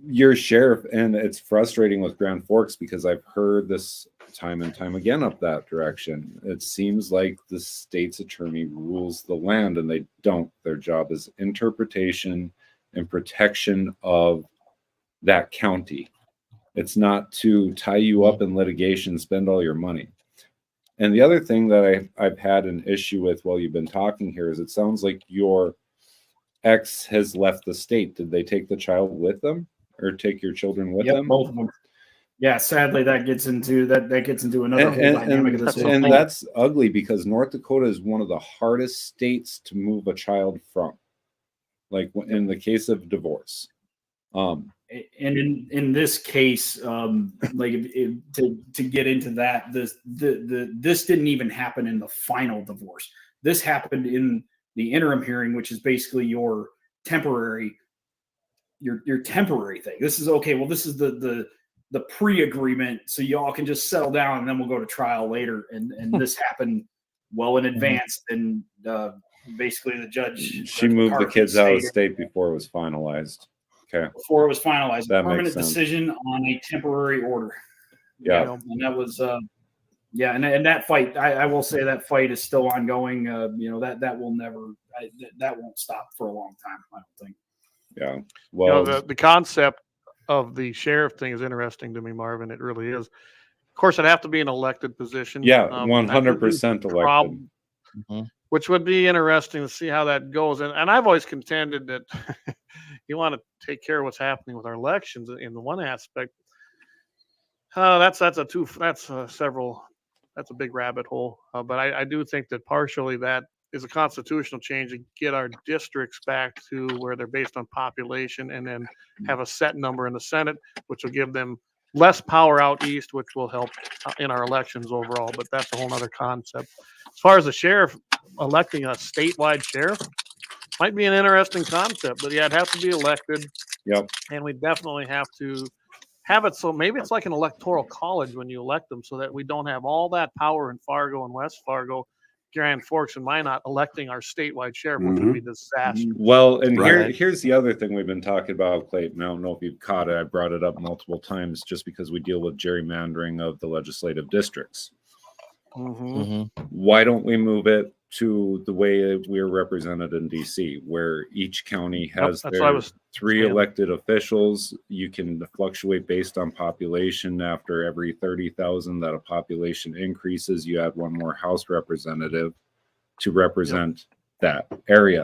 your sheriff, and it's frustrating with Grand Forks because I've heard this time and time again up that direction. It seems like the state's attorney rules the land, and they don't. Their job is interpretation and protection of that county. It's not to tie you up in litigation, spend all your money. And the other thing that I've had an issue with while you've been talking here is it sounds like your ex has left the state. Did they take the child with them, or take your children with them? Both of them. Yeah, sadly, that gets into another whole dynamic of this. And that's ugly, because North Dakota is one of the hardest states to move a child from, like in the case of divorce. And in this case, like to get into that, this didn't even happen in the final divorce. This happened in the interim hearing, which is basically your temporary thing. This is okay. Well, this is the pre-agreement, so y'all can just settle down, and then we'll go to trial later. And this happened well in advance. And basically, the judge, she moved the kids out of state before it was finalized. Okay. Before it was finalized, that a permanent decision on a temporary order. Yeah, and that was and that fight, I will say that fight is still ongoing. That will never, that won't stop for a long time, I don't think. Yeah. Well, the concept of the sheriff thing is interesting to me, Marvin. It really is. Of course, it'd have to be an elected position. Yeah, 100% elected. Which would be interesting to see how that goes. And I've always contended that you want to take care of what's happening with our elections in the one aspect. That's a big rabbit hole. But I do think that partially that is a constitutional change to get our districts back to where they're based on population, and then have a set number in the Senate, which will give them less power out east, which will help in our elections overall. But that's a whole other concept. As far as the sheriff, electing a statewide sheriff might be an interesting concept, but yeah, it'd have to be elected. Yep. And we definitely have to have it so maybe it's like an electoral college when you elect them, so that we don't have all that power in Fargo and West Fargo, Grand Forks and Minot electing our statewide sheriff, which would be disastrous. Well, and here's the other thing we've been talking about, Clayton. I don't know if you've caught it. I brought it up multiple times just because we deal with gerrymandering of the legislative districts. Why don't we move it to the way we're represented in DC, where each county has their 3 elected officials? You can fluctuate based on population. After every 30,000 that a population increases, you add 1 more House representative to represent that area.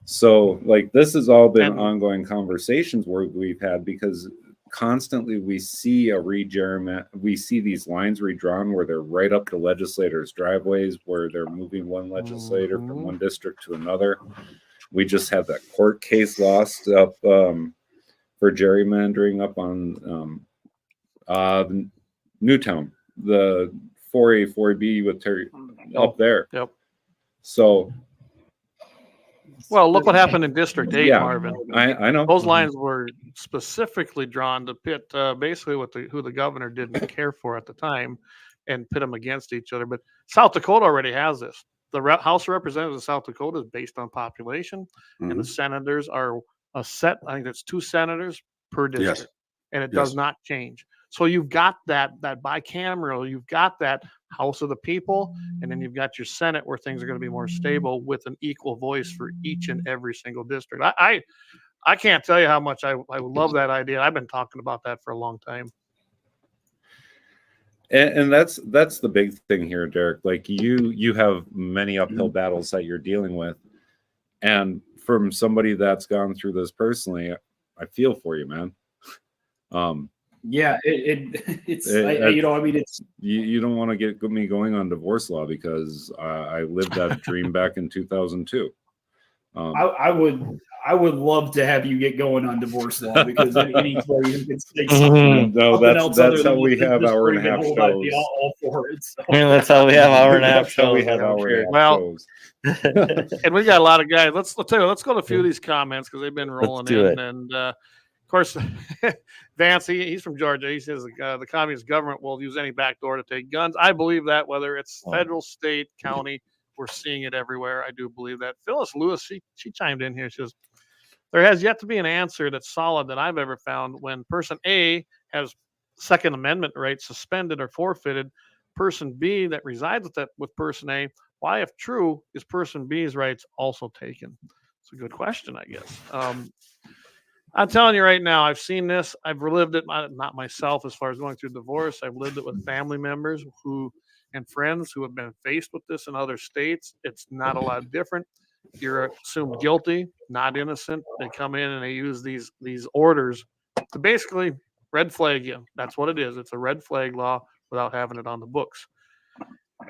So like, this has all been ongoing conversations where we've had, because constantly we see we see these lines redrawn where they're right up the legislators' driveways, where they're moving one legislator from one district to another. We just had that court case lost up for gerrymandering up on Newtown, the 4A, 4B with up there. Yep. So, well, look what happened in District 8, Marvin. I know. Those lines were specifically drawn to pit basically who the governor didn't care for at the time, and pit them against each other. But South Dakota already has this. The House of Representatives of South Dakota is based on population, and the senators are a set. I think that's 2 senators per district, and it does not change. So you've got that bicameral, you've got that House of the People, and then you've got your Senate, where things are going to be more stable with an equal voice for each and every single district. I can't tell you how much I love that idea. I've been talking about that for a long time. And that's the big thing here, Derek. Like you have many uphill battles that you're dealing with, and from somebody that's gone through this personally, I feel for you, man. Yeah, it's you don't want to get me going on divorce law because I lived that dream back in 2002. I would love to have you get going on divorce law because anybody who can say something, no, that's how we have hour and a half shows. I'd be all for it. So. Yeah, that's how we have hour and a half That's how we shows. have hour and a half Well, shows. And we got a lot of guys. Let's go to a few of these comments because they've been rolling do in. it. And of course, Vance, he's from Georgia. He says the communist government will use any backdoor to take guns. I believe that, whether it's federal, state, county, we're seeing it everywhere. I do believe that. Phyllis Lewis, she chimed in here. She says, there has yet to be an answer that's solid that I've ever found when person A has Second Amendment rights suspended or forfeited. Person B that resides with person A, why, if true, is person B's rights also taken? It's a good question, I guess. I'm telling you right now, I've seen this. I've relived it, not myself as far as going through divorce. I've lived it with family members and friends who have been faced with this in other states. It's not a lot different. You're assumed guilty, not innocent. They come in and they use these orders to basically red flag you. That's what it is. It's a red flag law without having it on the books.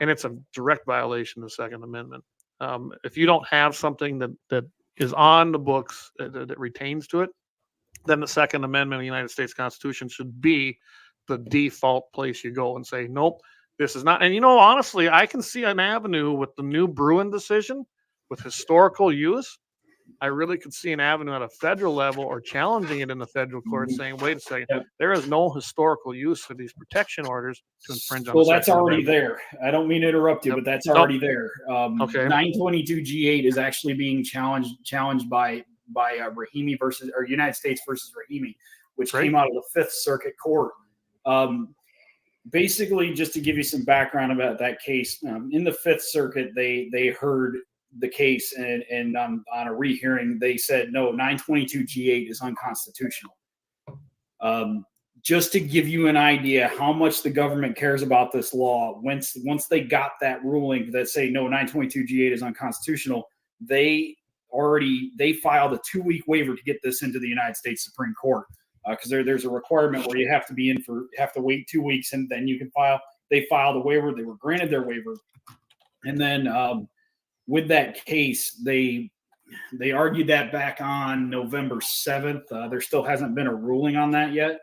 And it's a direct violation of the Second Amendment. If you don't have something that is on the books that retains to it, then the Second Amendment of the United States Constitution should be the default place you go and say, nope, this is not. And honestly, I can see an avenue with the new Bruin decision with historical use. I really could see an avenue at a federal level or challenging it in the federal court saying, wait a second, there is no historical use for these protection orders to infringe on. Well, that's already there. I don't mean to interrupt you, but that's already there. Okay. 922 G8 is actually being challenged by Rahimi versus or United States versus Rahimi, which came out of the Fifth Circuit Court. Basically, just to give you some background about that case, in the Fifth Circuit, they heard the case and on a rehearing, they said, no, 922 G8 is unconstitutional. Just to give you an idea how much the government cares about this law, once they got that ruling that say, no, 922 G8 is unconstitutional, they filed a 2-week waiver to get this into the United States Supreme Court. Because there's a requirement where you have to wait 2 weeks and then you can file. They filed a waiver. They were granted their waiver. And then with that case, they argued that back on November 7th. There still hasn't been a ruling on that yet.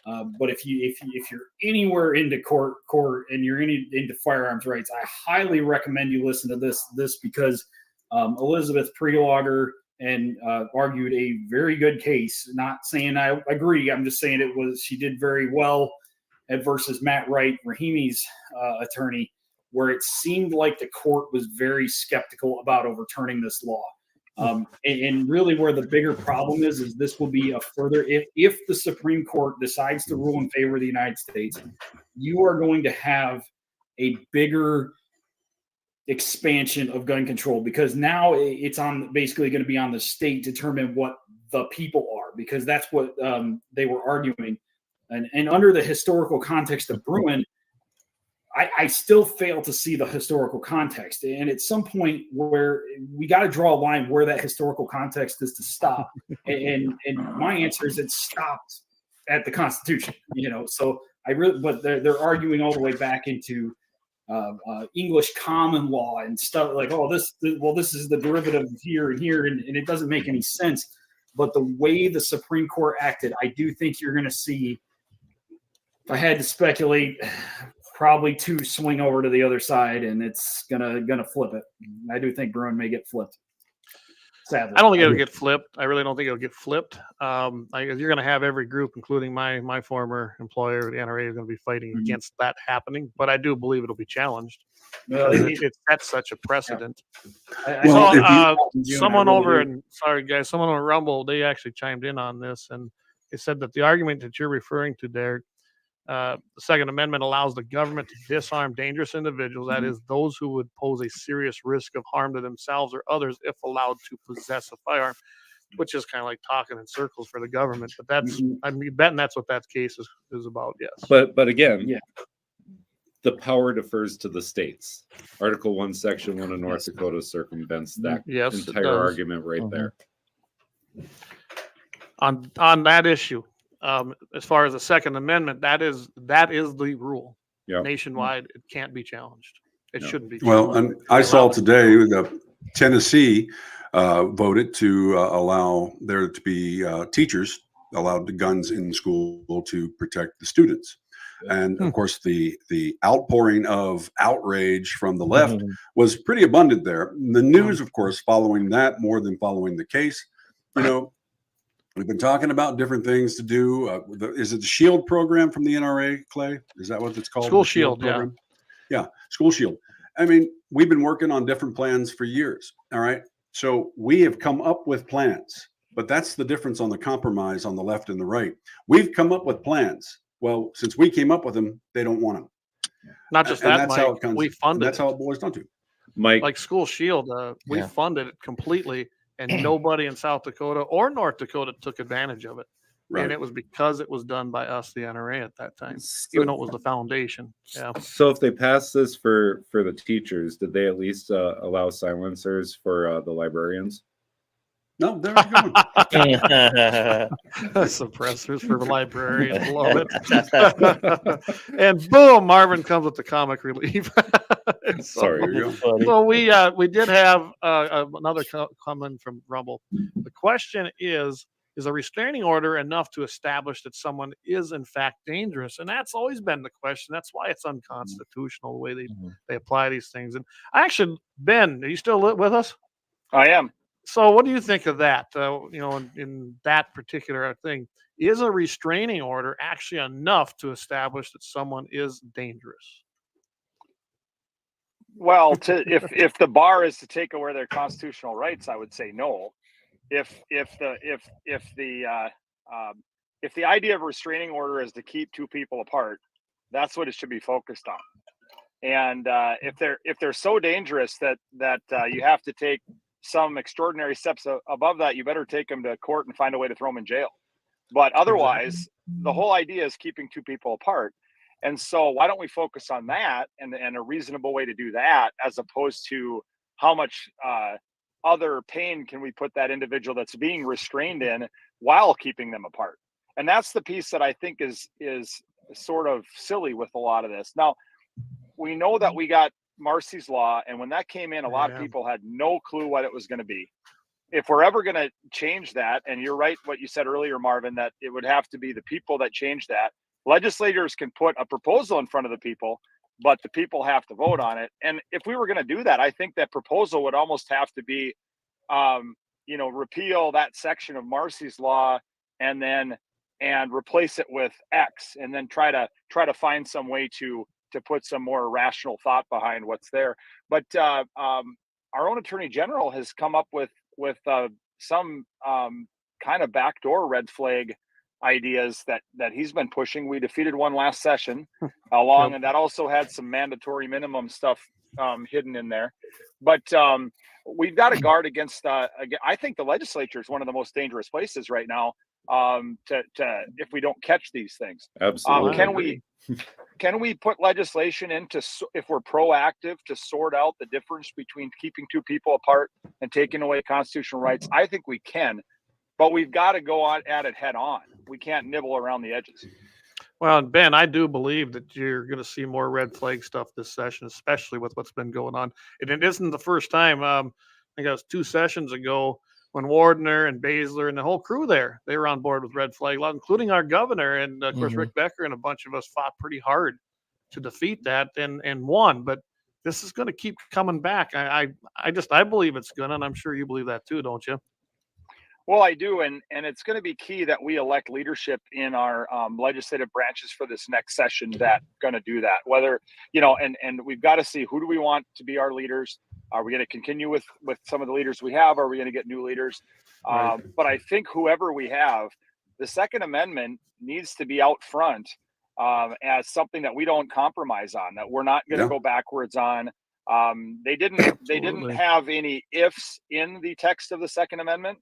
But if you're anywhere into court and you're into firearms rights, I highly recommend you listen to this because Elizabeth Prelogger and argued a very good case. Not saying I agree. I'm just saying she did very well versus Matt Wright, Rahimi's attorney, where it seemed like the court was very skeptical about overturning this law. And really where the bigger problem is this will be a further, if the Supreme Court decides to rule in favor of the United States, you are going to have a bigger expansion of gun control because now it's basically going to be on the state to determine what the people are, because that's what they were arguing. And under the historical context of Bruin, I still fail to see the historical context. And at some point where we got to draw a line where that historical context is to stop. and my answer is it stopped at the Constitution, so but they're arguing all the way back into English common law and stuff like, this is the derivative here and here. And it doesn't make any sense. But the way the Supreme Court acted, I do think you're going to see, if I had to speculate, probably 2 swing over to the other side, and it's gonna flip it. I do think Bruin may get flipped. Sadly, I don't think it'll get flipped. I really don't think it'll get flipped. You're going to have every group, including my former employer, the NRA, is going to be fighting against that happening. But I do believe it'll be challenged. It sets such a precedent. Someone on Rumble, they actually chimed in on this, and they said that the argument that you're referring to there, the Second Amendment allows the government to disarm dangerous individuals, that is, those who would pose a serious risk of harm to themselves or others if allowed to possess a firearm, which is kind of like talking in circles for the government. But I'm betting that's what that case is about. Yes. But again, the power defers to the states. Article 1, Section 1 of North Dakota circumvents that Yes, it entire does. argument right there. On that issue, as far as the Second Amendment, that is the rule. Yeah. Nationwide, it can't be challenged. It Yeah. shouldn't be Well, challenged. and I saw Allow it. today that Tennessee voted to allow there to be teachers allowed the guns in school to protect the students. And of course, the outpouring of outrage from the left was pretty abundant there. The news, of course, following that more than following the case. You know, we've been talking about different things to do. Is it the SHIELD program from the NRA, Clay? Is that what it's called? School The SHIELD, yeah. program? Yeah, School SHIELD. I mean, we've been working on different plans for years. All right. So we have come up with plans, but that's the difference on the compromise on the left and the right. We've come up with plans. Well, since we came up with them, they don't want them. Not just And that, that's Mike, how it comes. we And funded that's how it boils down to. Mike, like School SHIELD. We Yeah. funded it completely, and nobody in South Dakota or North Dakota took advantage of it. Right. And it was because it was done by us, the NRA, at that time, so, even though it was the foundation. Yeah. so if they pass this for the teachers, did they at least allow silencers for the librarians? No, there we go. Suppressors for librarians, love it. And boom, Marvin comes with the comic relief. So- Sorry. There you go. So we did have another comment from Rumble. The question is a restraining order enough to establish that someone is in fact dangerous? And that's always been the question. That's why it's unconstitutional the way they apply these things. And actually, Ben, are you still with us? I am. So what do you think of that? In that particular thing, is a restraining order actually enough to establish that someone is dangerous? Well, if the bar is to take away their constitutional rights, I would say no. If the idea of a restraining order is to keep two people apart, that's what it should be focused on. And if they're so dangerous that you have to take some extraordinary steps above that, you better take them to court and find a way to throw them in jail. But otherwise, the whole idea is keeping two people apart. And so why don't we focus on that and a reasonable way to do that, as opposed to how much other pain can we put that individual that's being restrained in while keeping them apart? And that's the piece that I think is sort of silly with a lot of this. Now, we know that we got Marcy's Law, and when that came in, a lot of people had no clue what it was going to be. If we're ever going to change that, and you're right what you said earlier, Marvin, that it would have to be the people that change that. Legislators can put a proposal in front of the people, but the people have to vote on it. And if we were going to do that, I think that proposal would almost have to be, repeal that section of Marcy's Law and replace it with X, and then try to find some way to put some more rational thought behind what's there. But our own Attorney General has come up with some kind of backdoor red flag ideas that he's been pushing. We defeated one last session and that also had some mandatory minimum stuff hidden in there. But we've got to guard against. I think the legislature is one of the most dangerous places right now. If we don't catch these things, Absolutely. Can we put legislation if we're proactive to sort out the difference between keeping two people apart and taking away constitutional rights? I think we can, but we've got to go at it head on. We can't nibble around the edges. Well, and Ben, I do believe that you're going to see more red flag stuff this session, especially with what's been going on. And it isn't the first time. I think it was 2 sessions ago when Wardner and Baszler and the whole crew there, they were on board with red flag law, including our governor. And of course, Rick Becker and a bunch of us fought pretty hard to defeat that and won. But this is going to keep coming back. I believe it's going to, and I'm sure you believe that too, don't you? Well, I do, and it's going to be key that we elect leadership in our legislative branches for this next session that going to do that. Whether, and we've got to see, who do we want to be our leaders? Are we going to continue with some of the leaders we have? Are we going to get new leaders? Right. But I think whoever we have, the Second Amendment needs to be out front as something that we don't compromise on, that we're not going to go backwards on. They didn't have any ifs in the text of the Second Amendment.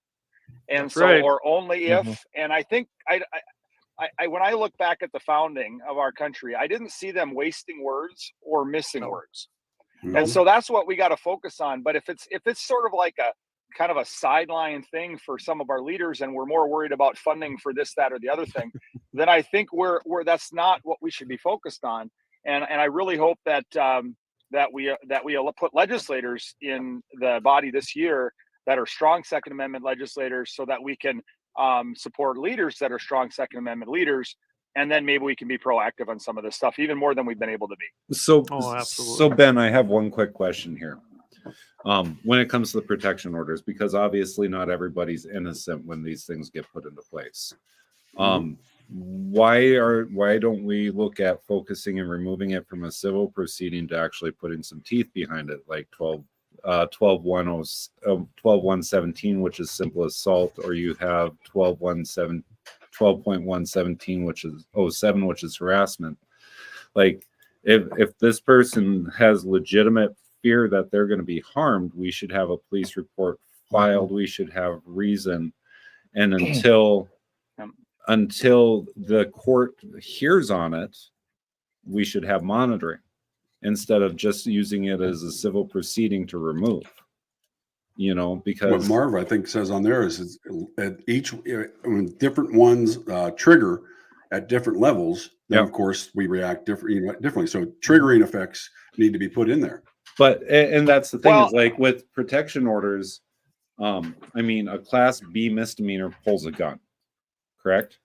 And That's right. or only if, and I think when I look back at the founding of our country, I didn't see them wasting words or missing words. And so that's what we got to focus on. But if it's sort of like a kind of a sideline thing for some of our leaders, and we're more worried about funding for this, that, or the other thing, then I think we're that's not what we should be focused on. And I really hope that we put legislators in the body this year that are strong Second Amendment legislators, so that we can support leaders that are strong Second Amendment leaders. And then maybe we can be proactive on some of this stuff, even more than we've been able to be. So, absolutely. So Ben, I have one quick question here. When it comes to the protection orders, because obviously not everybody's innocent when these things get put into place. Why don't we look at focusing and removing it from a civil proceeding to actually putting some teeth behind it, like 12.117, which is simple assault, or you have 12.117, which is 07, which is harassment. Like if this person has legitimate fear that they're going to be harmed, we should have a police report filed. We should have reason. And until the court hears on it, we should have monitoring instead of just using it as a civil proceeding to remove. Because what Marv, I think, says on there is at each when different ones trigger at different levels, then of course we react differently. So triggering effects need to be put in there. But and that's the thing, is like with protection orders, I mean, a class B misdemeanor pulls a gun, correct?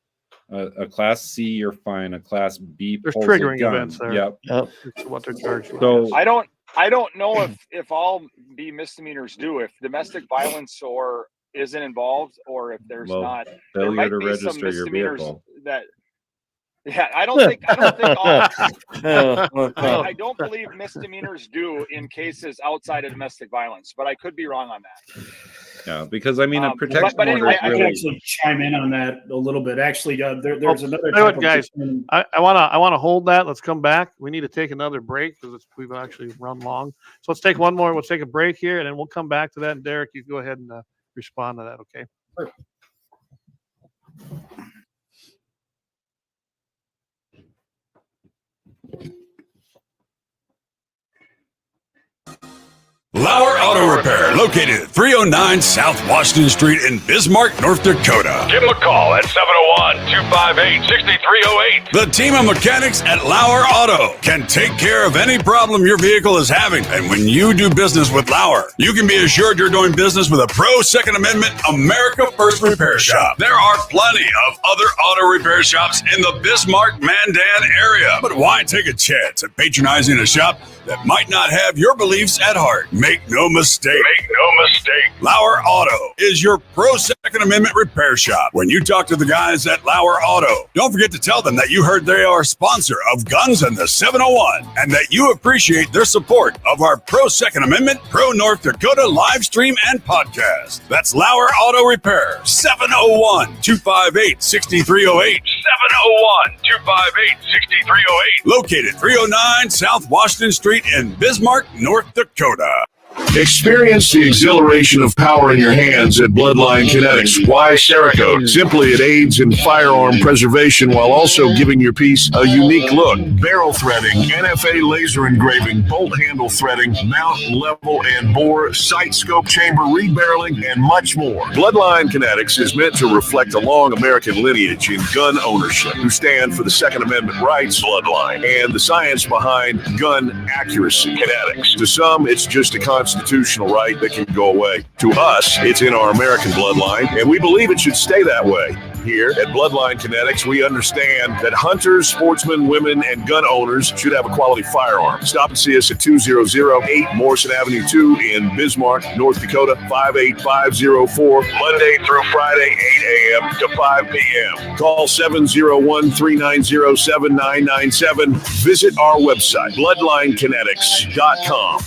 A class C, you're fine. A class B There's pulls triggering a gun. events there. Yep. It's what they're charged with. So I don't know if all B misdemeanors do. If domestic violence isn't involved, or if there's not, there might failure to be some register your misdemeanors vehicle. that. Yeah, I don't think all. I don't believe misdemeanors do in cases outside of domestic violence, but I could be wrong on that. Yeah, because I mean, a protection but order anyway, is I really. can actually chime in on that a little bit. Actually, there's another Tell you what, type of guys, discipline- I want to hold that. Let's come back. We need to take another break because we've actually run long. So let's take one more. We'll take a break here, and then we'll come back to that. And Derek, you go ahead and respond to that. Okay. Lauer Auto Repair, located at 309 South Washington Street in Bismarck, North Dakota. Give them a call at 701-258-6308. The team of mechanics at Lauer Auto can take care of any problem your vehicle is having. And when you do business with Lauer, you can be assured you're doing business with a pro Second Amendment America First repair shop. There are plenty of other auto repair shops in the Bismarck-Mandan area. But why take a chance at patronizing a shop that might not have your beliefs at heart? Make no mistake. Lauer Auto is your pro Second Amendment repair shop. When you talk to the guys at Lauer Auto, don't forget to tell them that you heard they are a sponsor of Guns in the 701 and that you appreciate their support of our pro Second Amendment, pro North Dakota live stream and podcast. That's Lauer Auto Repair, 701-258-6308. 701-258-6308. Located 309 South Washington Street in Bismarck, North Dakota. Experience the exhilaration of power in your hands at Bloodline Kinetics. Why Cerakote? Simply, it aids in firearm preservation while also giving your piece a unique look. Barrel threading, NFA laser engraving, bolt handle threading, mount, level, and bore, sight scope chamber rebarreling, and much more. Bloodline Kinetics is meant to reflect a long American lineage in gun ownership, who stand for the Second Amendment rights, Bloodline, and the science behind gun accuracy. Kinetics. To some, it's just a constitutional right that can go away. To us, it's in our American bloodline, and we believe it should stay that way. Here at Bloodline Kinetics, we understand that hunters, sportsmen, women, and gun owners should have a quality firearm. Stop and see us at 2008 Morrison Avenue 2 in Bismarck, North Dakota, 58504, Monday through Friday, 8 a.m. to 5 p.m. Call 701-390-7997. Visit our website, bloodlinekinetics.com.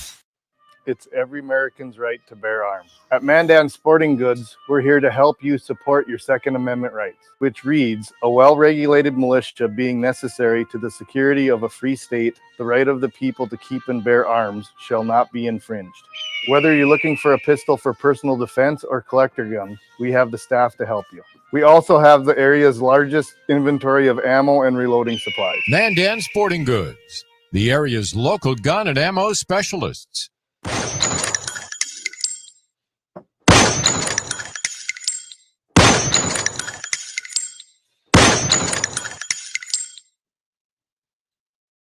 It's every American's right to bear arms. At Mandan Sporting Goods, we're here to help you support your Second Amendment rights, which reads, a well-regulated militia being necessary to the security of a free state, the right of the people to keep and bear arms shall not be infringed. Whether you're looking for a pistol for personal defense or collector gun, we have the staff to help you. We also have the area's largest inventory of ammo and reloading supplies. Mandan Sporting Goods, the area's local gun and ammo specialists.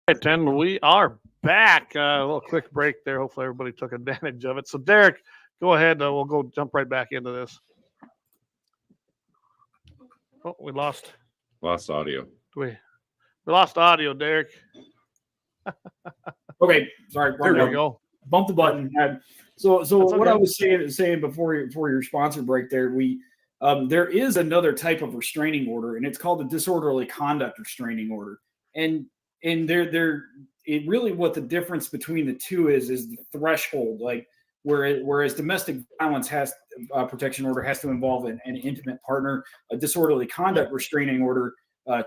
Right, and we are back. A little quick break there. Hopefully everybody took advantage of it. So Derek, go ahead. We'll go jump right back into this. Oh, we lost audio. we lost audio, Derek. Okay, sorry. There we go. Bump the button. So That's what okay. I was saying before your sponsor break there, there is another type of restraining order, and it's called the disorderly conduct restraining order. And it really what the difference between the two is the threshold. Like whereas domestic violence protection order has to involve an intimate partner, a disorderly conduct restraining order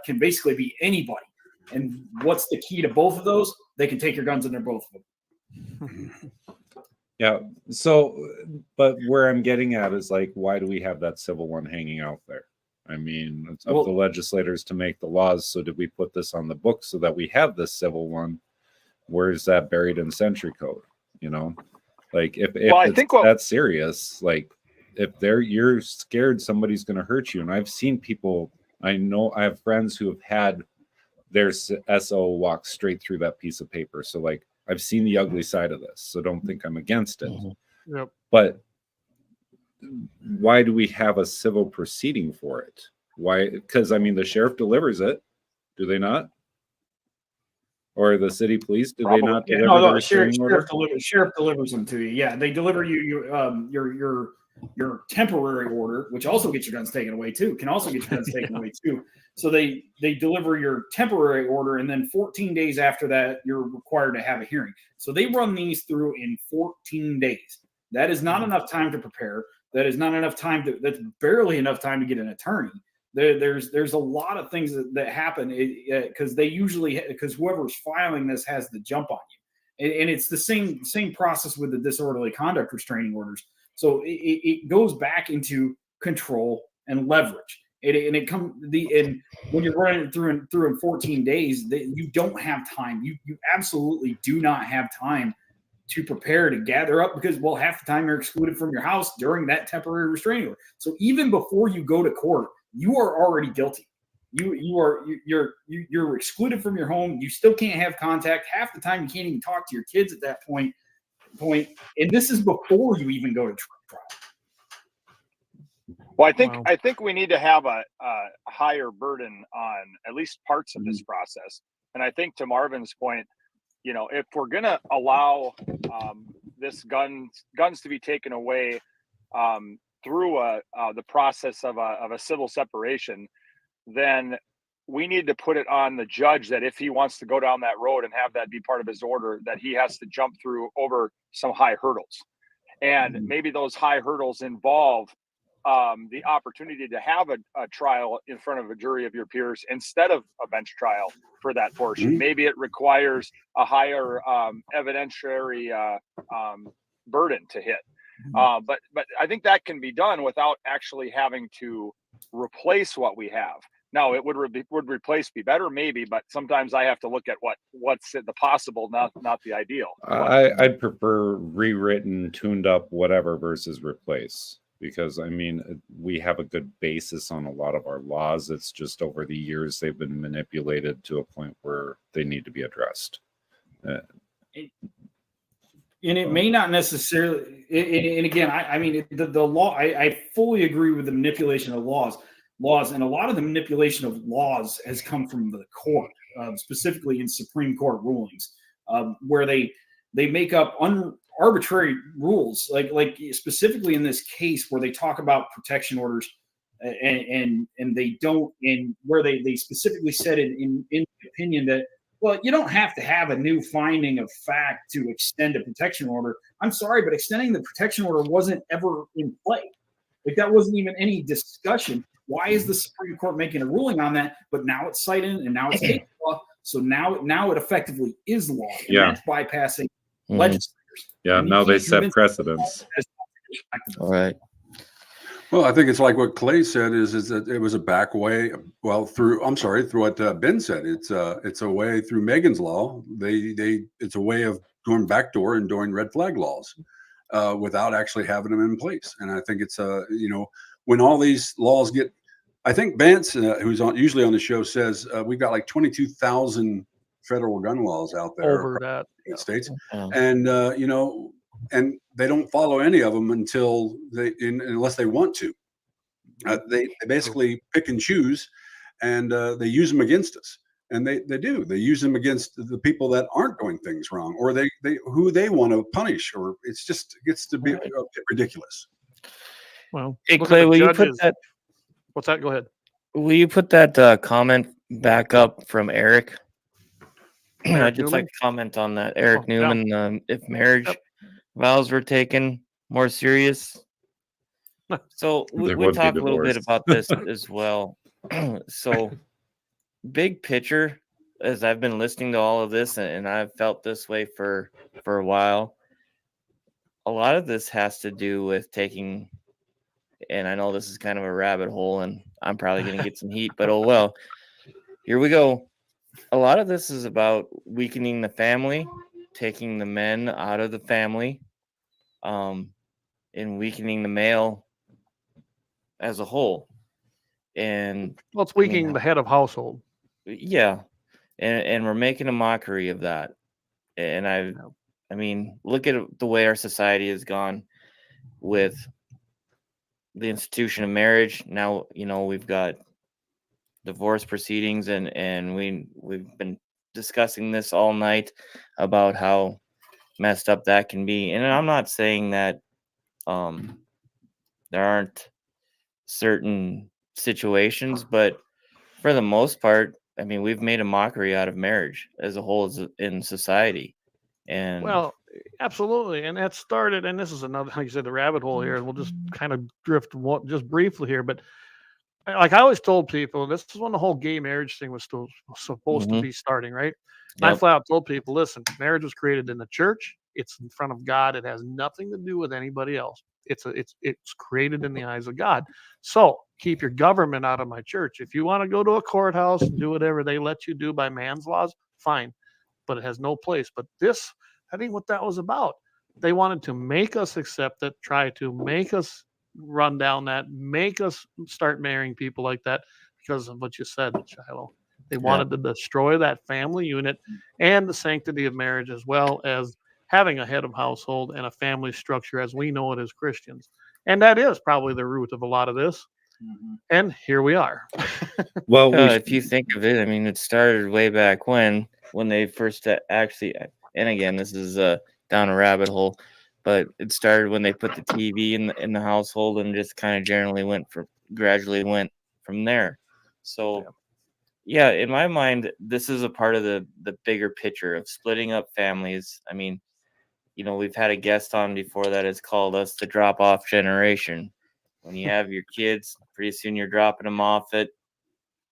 can basically be anybody. And what's the key to both of those? They can take your guns and they're both of them. Yeah. So, but where I'm getting at is like, why do we have that civil one hanging out there? I mean, it's up to legislators to make the laws. So did we put this on the books so that we have this civil one? Where's that buried in century code? You know, like if that's serious, like if you're scared somebody's going to hurt you. And I've seen people, I have friends who have had their SO walk straight through that piece of paper. So like, I've seen the ugly side of this. So don't think I'm against it. Mm-hmm. Yep. But why do we have a civil proceeding for it? Why? Because I mean, the sheriff delivers it, do they not? Or the city police, do they not deliver the restraining order? Sheriff delivers them to you. Yeah, they deliver you your temporary order, which also gets your guns taken away too. Can also get your guns taken away too. So they deliver your temporary order, and then 14 days after that, you're required to have a hearing. So they run these through in 14 days. That is not enough time to prepare. That is not enough time that's barely enough time to get an attorney. There's a lot of things that happen because because whoever's filing this has the jump on you, and it's the same process with the disorderly conduct restraining orders. So it goes back into control and leverage. And when you're running it through in 14 days, you don't have time. You absolutely do not have time to prepare to gather up because half the time you're excluded from your house during that temporary restraining order. So even before you go to court, you are already guilty. You're excluded from your home. You still can't have contact. Half the time you can't even talk to your kids at that point. And this is before you even go to trial. Well, I think we need to have a higher burden on at least parts of this process. And I think to Marvin's point, you know, if we're going to allow this guns to be taken away through the process of a civil separation, then we need to put it on the judge that if he wants to go down that road and have that be part of his order, that he has to jump through over some high hurdles. And maybe those high hurdles involve the opportunity to have a trial in front of a jury of your peers instead of a bench trial for that portion. Maybe it requires a higher evidentiary burden to hit. But I think that can be done without actually having to replace what we have. Now, it would replace be better, maybe, but sometimes I have to look at what's the possible, not the ideal. I'd prefer rewritten, tuned up, whatever versus replace. Because I mean, we have a good basis on a lot of our laws. It's just over the years they've been manipulated to a point where they need to be addressed. And it may not necessarily. And again, I mean, the law. I fully agree with the manipulation of laws, and a lot of the manipulation of laws has come from the court, specifically in Supreme Court rulings, where they make up arbitrary rules, like specifically in this case where they talk about protection orders, and they don't, and where they specifically said in the opinion that, well, you don't have to have a new finding of fact to extend a protection order. I'm sorry, but extending the protection order wasn't ever in play. Like that wasn't even any discussion. Why is the Supreme Court making a ruling on that? But now it's cited and now it's case law. So now it effectively is law. And that's bypassing legislators. Yeah, now they set precedents. All right. Well, I think it's like what Clay said is that it was a back way. Well, through what Ben said. It's a way through Megan's law. It's a way of going backdoor and doing red flag laws without actually having them in place. And I think it's when all these laws get, I think Vance, who's usually on the show, says we've got like 22,000 federal gun laws out there Over that. in the states, Yeah. and and they don't follow any of them unless they want to. They basically pick and choose, and they use them against us. And they use them against the people that aren't doing things wrong, or who they want to punish, or it gets to be a bit ridiculous. Well, Hey, look at Clay, the will you put judges. that? What's that? Go ahead. Will you put that comment back up from Eric? Eric I'd just like Newman? to comment on that. Eric Oh, yeah. Newman, if marriage Yep. vows were taken more serious. So There we would be talk a little bit divorce. about this as well. So big picture, as I've been listening to all of this, and I've felt this way for a while, a lot of this has to do with taking, and I know this is kind of a rabbit hole, and I'm probably going to get some heat, but oh well. Here we go. A lot of this is about weakening the family, taking the men out of the family, and weakening the male as a whole. And Well, it's weakening the head of household. yeah, and we're making a mockery of that. And I mean, look at the way our society has gone with the institution of marriage. Now, we've got divorce proceedings, and we've been discussing this all night about how messed up that can be. And I'm not saying that there aren't certain situations, but for the most part, I mean, we've made a mockery out of marriage as a whole in society. And Well, absolutely. And that started, and this is another, like you said, the rabbit hole here. And we'll just kind of drift just briefly here. But like I always told people, this is when the whole gay marriage thing was still supposed to Mhm. be starting, right? And I Yep. flat out told people, listen, marriage was created in the church. It's in front of God. It has nothing to do with anybody else. It's created in the eyes of God. So keep your government out of my church. If you want to go to a courthouse and do whatever they let you do by man's laws, fine. But it has no place. But this, I think what that was about. They wanted to make us accept it, try to make us run down that, make us start marrying people like that because of what you said, Shilo. They wanted to destroy that family unit and the sanctity of marriage, as well as having a head of household and a family structure as we know it as Christians. And that is probably the root of a lot of this. And here we are. Well, if you think of it, I mean, it started way back when they first actually, and again, this is down a rabbit hole, but it started when they put the TV in the household and just kind of gradually went from there. So, yeah, in my mind, this is a part of the bigger picture of splitting up families. I mean, we've had a guest on before that has called us the drop-off generation. When you have your kids, pretty soon you're dropping them off at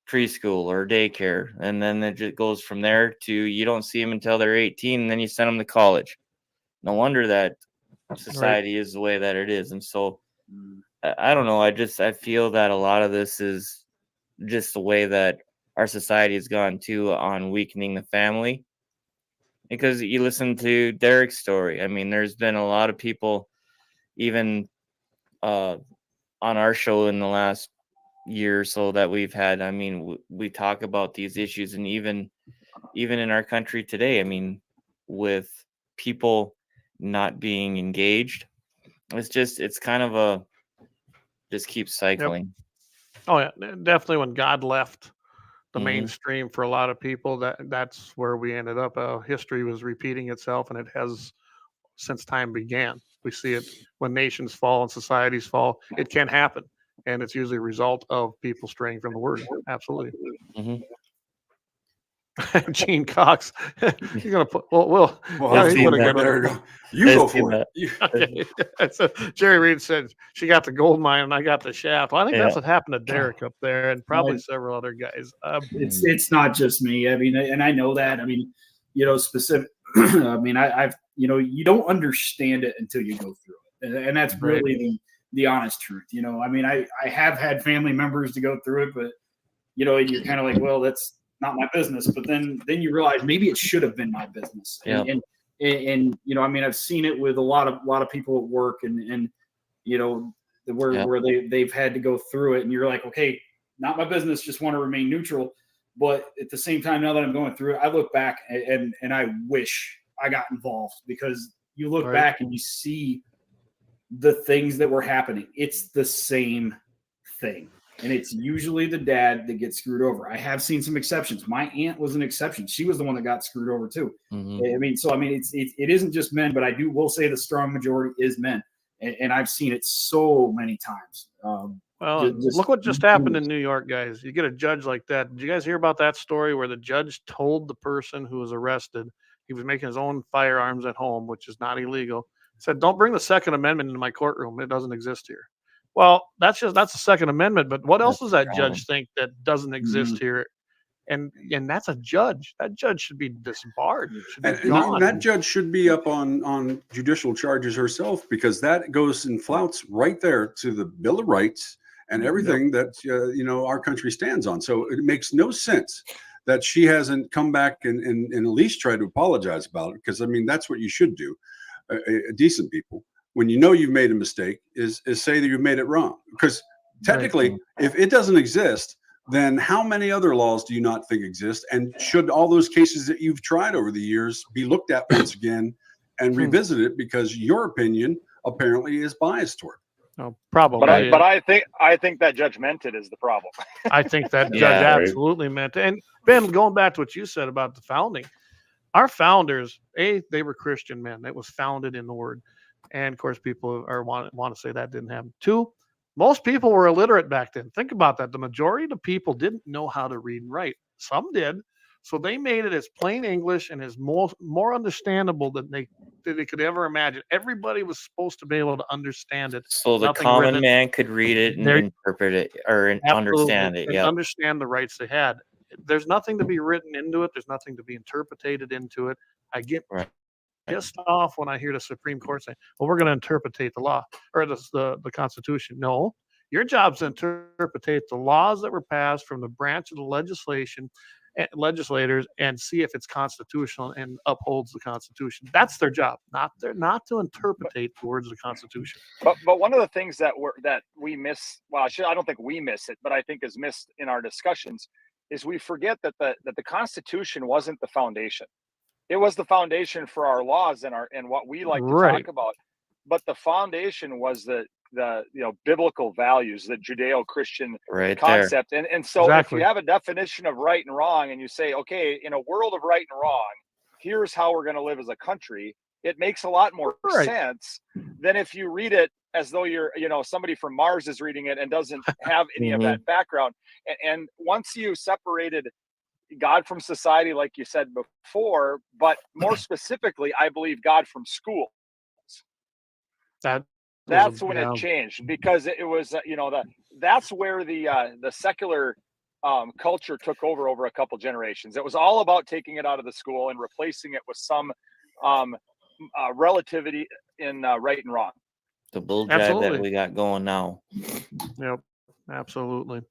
preschool or daycare, and then it just goes from there to you don't see them until they're 18, and then you send them to college. No wonder that society is the way that it is. And so I don't know, I feel that a lot of this is just the way that our society has gone too on weakening the family. Because you listen to Derek's story, I mean, there's been a lot of people even on our show in the last year or so that we've had. I mean, we talk about these issues, and even in our country today, I mean, with people not being engaged, it's kind of just keeps cycling. Oh yeah, definitely. When God left the Mhm. mainstream for a lot of people, that's where we ended up. History was repeating itself, and it has since time began. We see it when nations fall and societies fall. It can happen, and it's usually a result of people straying from the word. Absolutely. Mhm. Gene Cox, you're gonna put well Well, he's putting it there you in. go. You I've go seen for it. Okay. So Jerry Reed said she got the gold mine and I got the shaft. Well, I think that's what happened to Derek up there, and probably several other guys. It's not just me. I mean, and I know that. I mean, specific. I mean, I've you don't understand it until you go through it, and that's really the honest truth. You know, I mean, I have had family members to go through it, but you know, you're kind of like, well, that's not my business. But then you realize maybe it should have been my business. And you know, I mean, I've seen it with a lot of people at work, and you know, where they've had to go through it, and you're like, okay, not my business, just want to remain neutral. But at the same time, now that I'm going through it, I look back and I wish I got involved, because you look back and you see the things that were happening. It's the same thing. And it's usually the dad that gets screwed over. I have seen some exceptions. My aunt was an exception. She was the one that got screwed over too. I mean, it isn't just men, but will say the strong majority is men. And I've seen it so many times. Well, look what just happened in New York, guys. You get a judge like that. Did you guys hear about that story where the judge told the person who was arrested he was making his own firearms at home, which is not illegal? Said, "Don't bring the Second Amendment into my courtroom. It doesn't exist here." Well, that's the Second Amendment. But what else does that judge think that doesn't exist here? And that's a judge. That judge should be disbarred. Should be gone. That judge should be up on judicial charges herself, because that goes and flouts right there to the Bill of Rights and everything that you know, our country stands on. So it makes no sense that she hasn't come back and at least tried to apologize about it, because I mean, that's what you should do. Decent people, when you know you've made a mistake, is say that you've made it wrong. Because technically, if it doesn't exist, then how many other laws do you not think exist? And should all those cases that you've tried over the years be looked at once again and revisited, because your opinion apparently is biased toward? No, probably. But I think that judge meant it is the problem. I think that judge absolutely meant it. And Ben, going back to what you said about the founding, our founders, they were Christian men. It was founded in the Word. And of course, people want to say that didn't happen. 2, most people were illiterate back then. Think about that. The majority of the people didn't know how to read and write. Some did. So they made it as plain English and as more understandable than they could ever imagine. Everybody was supposed to be able to understand it. So the common man could read it and interpret it, or understand it. Yeah. Understand the rights they had. There's nothing to be written into it. There's nothing to be interpreted into it. I get pissed off when I hear the Supreme Court say, well, we're going to interpretate the law or the Constitution. No, your job's to interpretate the laws that were passed from the branch of the legislators and see if it's constitutional and upholds the Constitution. That's their job, not to interpretate the words of the Constitution. But one of the things that we miss, well, I don't think we miss it, but I think is missed in our discussions, is we forget that the Constitution wasn't the foundation. It was the foundation for our laws and what we like to talk about. But the foundation was the biblical values, the Judeo-Christian concept. And so if you have a definition of right and wrong, and you say, okay, in a world of right and wrong, here's how we're going to live as a country, it makes a lot more sense than if you read it as though you're, somebody from Mars is reading it and doesn't have any of that background. And once you separated God from society, like you said before, but more specifically, I believe God from schools. That's when it changed, because it was, that's where the secular culture took over a couple generations. It was all about taking it out of the school and replacing it with some relativity in right and wrong. The bulljive that we got going now. Yep, absolutely.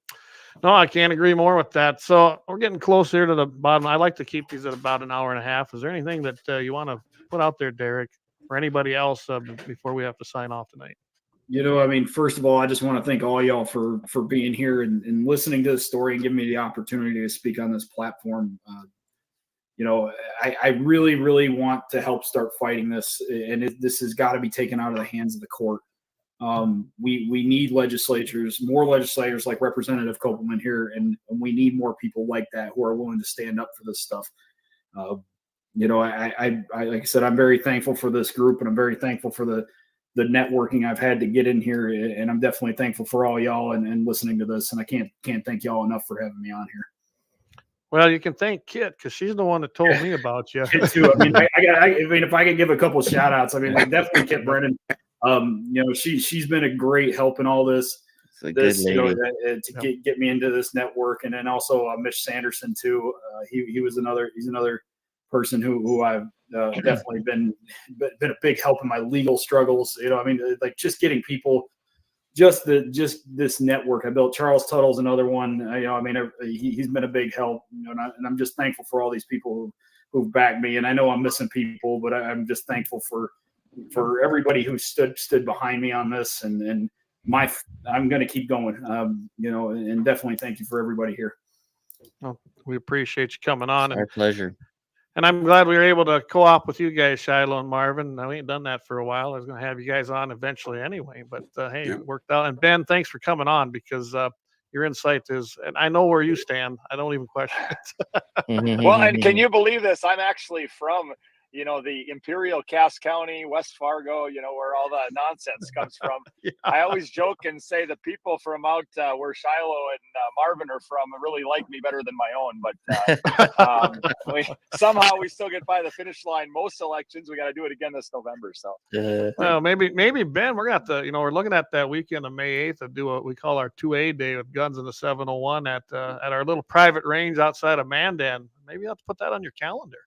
No, I can't agree more with that. So we're getting close here to the bottom. I like to keep these at about an hour and a half. Is there anything that you want to put out there, Derek, or anybody else before we have to sign off tonight? First of all, I just want to thank all y'all for being here and listening to the story and giving me the opportunity to speak on this platform. I really, really want to help start fighting this, and this has got to be taken out of the hands of the court. We need more legislators like Representative Koppelman here, and we need more people like that who are willing to stand up for this stuff. I like I said, I'm very thankful for this group, and I'm very thankful for the networking I've had to get in here, and I'm definitely thankful for all y'all and listening to this. And I can't thank y'all enough for having me on here. Well, you can thank Kit, because she's the one that told me about you. Too. If I could give a couple shout outs, definitely Kit Brennan. She's been a great help in all this. To get me into this network, and then also Mitch Sanderson too. He's another person who I've definitely been a big help in my legal struggles. Just getting people just this network I built. Charles Tuttle's another one. I mean, he's been a big help, and I'm just thankful for all these people who've backed me. And I know I'm missing people, but I'm just thankful for everybody who stood behind me on this. And I'm going to keep going, and definitely thank you for everybody here. Well, we appreciate you coming on. Our pleasure. And I'm glad we were able to co-op with you guys, Shilo and Marvin. Now, we ain't done that for a while. I was going to have you guys on eventually anyway, but hey, Yeah. it worked out. And Ben, thanks for coming on, because your insight is, and I know where you stand. I don't even question it. Well, and can you believe this? I'm actually from, the Imperial Cass County, West Fargo, where all the nonsense comes from. Yeah. I always joke and say the people from out where Shilo and Marvin are from really like me better than my own. But somehow we still get by the finish line. Most elections, we got to do it again this November. So, well, maybe Ben, we're going to have to, we're looking at that weekend of May 8th to do what we call our 2A day with guns in the 701 at our little private range outside of Mandan. Maybe you have to put that on your calendar.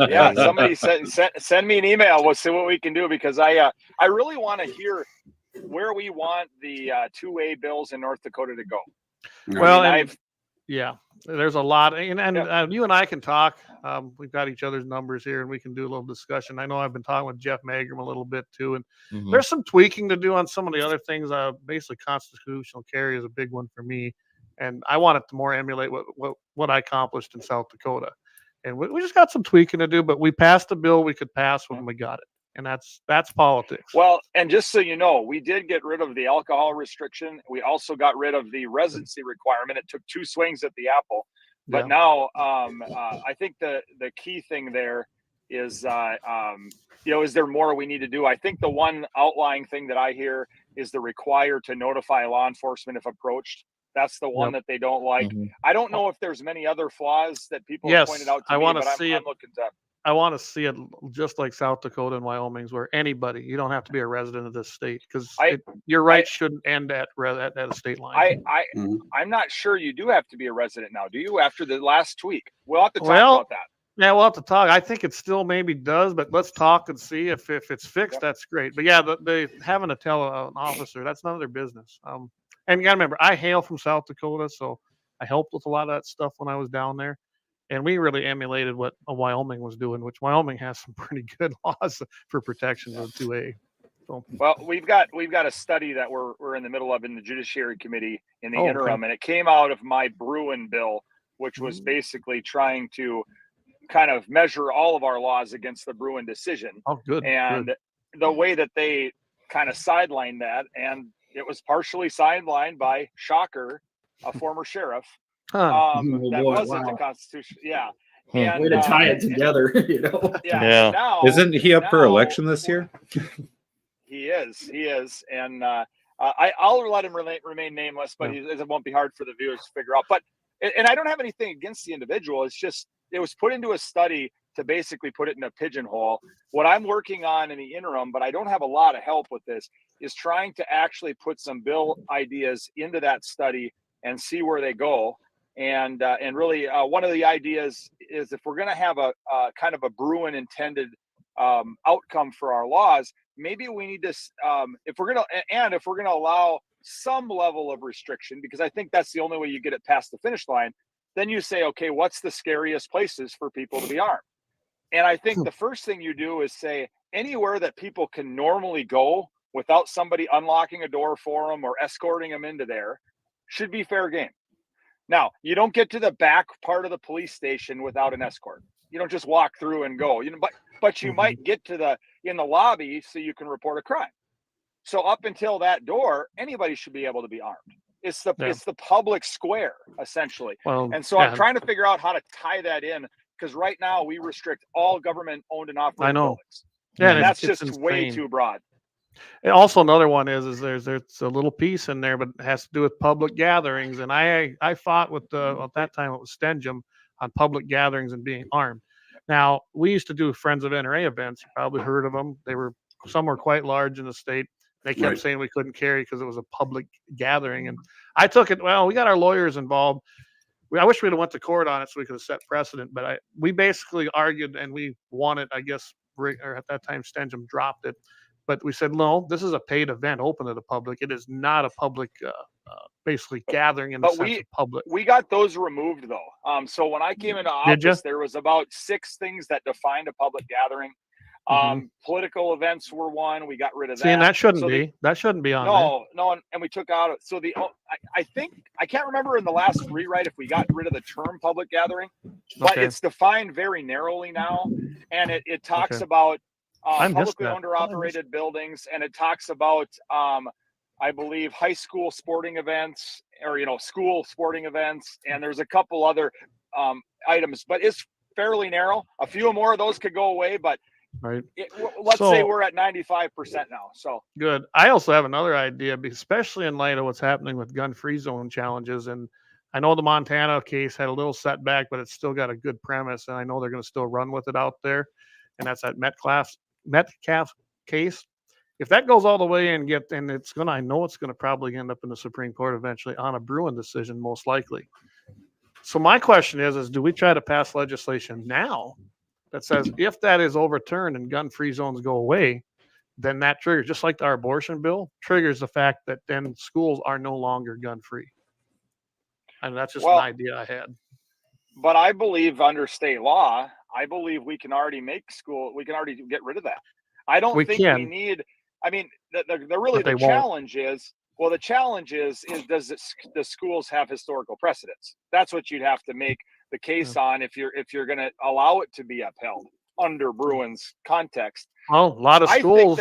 yeah, somebody send me an email. We'll see what we can do, because I really want to hear where we want the 2A bills in North Dakota to go. Well, yeah, there's a lot, and you and I can talk. We've got each other's numbers here, and we can do a little discussion. I know I've been talking with Jeff Magram a little bit too, and there's some tweaking to do on some of the other things. Basically, constitutional carry is a big one for me, and I want it to more emulate what I accomplished in South Dakota. And we just got some tweaking to do, but we passed the bill we could pass when we got it. And that's politics. Well, and just so you know, we did get rid of the alcohol restriction. We also got rid of the residency requirement. It took 2 swings at the apple. But now I think the key thing there is, is there more we need to do? I think the one outlying thing that I hear is the require to notify law enforcement if approached. That's the one that they don't like. I don't know if there's many other flaws that people have pointed out to me, but I'm looking to. I want to see it just like South Dakota and Wyoming's, where anybody, you don't have to be a resident of this state, because your rights shouldn't end at a state line. I'm not sure you do have to be a resident now, do you? After the last tweak, we'll have to talk about that. Yeah, we'll have to talk. I think it still maybe does, but let's talk and see if it's fixed. That's great. But yeah, they having to tell an officer, that's none of their business. And you got to remember, I hail from South Dakota, so I helped with a lot of that stuff when I was down there. And we really emulated what Wyoming was doing, which Wyoming has some pretty good laws for protection of 2A. So. Well, we've got a study that we're in the middle of in the Judiciary Committee in the interim, and it came out of my Bruin bill, which was basically trying to kind of measure all of our laws against the Bruin decision. Oh, good. And the way that they kind of sidelined that, and it was partially sidelined by, shocker, a former sheriff. That wasn't the Constitution. Yeah. And, way to tie it together, Yeah. Now, isn't he up for election this year? He is. And I'll let him remain nameless, but it won't be hard for the viewers to figure out. But, and I don't have anything against the individual. It's just, it was put into a study to basically put it in a pigeonhole. What I'm working on in the interim, but I don't have a lot of help with this, is trying to actually put some bill ideas into that study and see where they go. And really, one of the ideas is, if we're going to have a kind of a Bruin intended outcome for our laws, maybe we need to, if we're going to allow some level of restriction, because I think that's the only way you get it past the finish line, then you say, okay, what's the scariest places for people to be armed? And I think the first thing you do is say, anywhere that people can normally go without somebody unlocking a door for them or escorting them into there should be fair game. Now, you don't get to the back part of the police station without an escort. You don't just walk through and go, but you might get to in the lobby so you can report a crime. So up until that door, anybody should be able to be armed. It's the public square, essentially. Well, and so I'm trying to figure out how to tie that in, because right now we restrict all government owned and operated buildings. Yeah, and that's just way too broad. And also another one is there's a little piece in there, but it has to do with public gatherings. And I fought with at that time it was Stenjum on public gatherings and being armed. Now, we used to do Friends of NRA events. You probably heard of them. Some were quite large in the state. They kept saying we couldn't carry because it was a public gathering. And I took it, we got our lawyers involved. I wish we'd have went to court on it so we could have set precedent, but we basically argued and we won it, I guess, or at that time Stenjum dropped it. But we said, no, this is a paid event open to the public. It is not a public, basically gathering in the But sense of public. we got those removed though. So when I came into Did ya? office, there was about 6 things that defined a public gathing. Political events were one. We got rid of See, and that. that shouldn't So be. That shouldn't be on there. no, and we took out. So I think I can't remember in the last rewrite if we got rid of the term public gathering, but Okay. it's defined very narrowly now, and it talks Okay. about I missed publicly that. owned or operated buildings, and it talks about I believe high school sporting events or school sporting events, and there's a couple other items, but it's fairly narrow. A few more of those could go away, but Right. Let's say So- we're at 95% now. So Good. I also have another idea, especially in light of what's happening with gun-free zone challenges. And I know the Montana case had a little setback, but it's still got a good premise, and I know they're going to still run with it out there. And that's that Metcalf case. If that goes all the way and I know it's going to probably end up in the Supreme Court eventually on a Bruin decision, most likely. So my question is do we try to pass legislation now that says if that is overturned and gun-free zones go away, then that triggers, just like our abortion bill, triggers the fact that then schools are no longer gun-free. And that's just an idea I had. But I believe under state law, we can already get rid of that. I don't think we need, I mean, the challenge is, does the schools have historical precedence? That's what you'd have to make the case on if you're going to allow it to be upheld under Bruin's context. Well, a lot of schools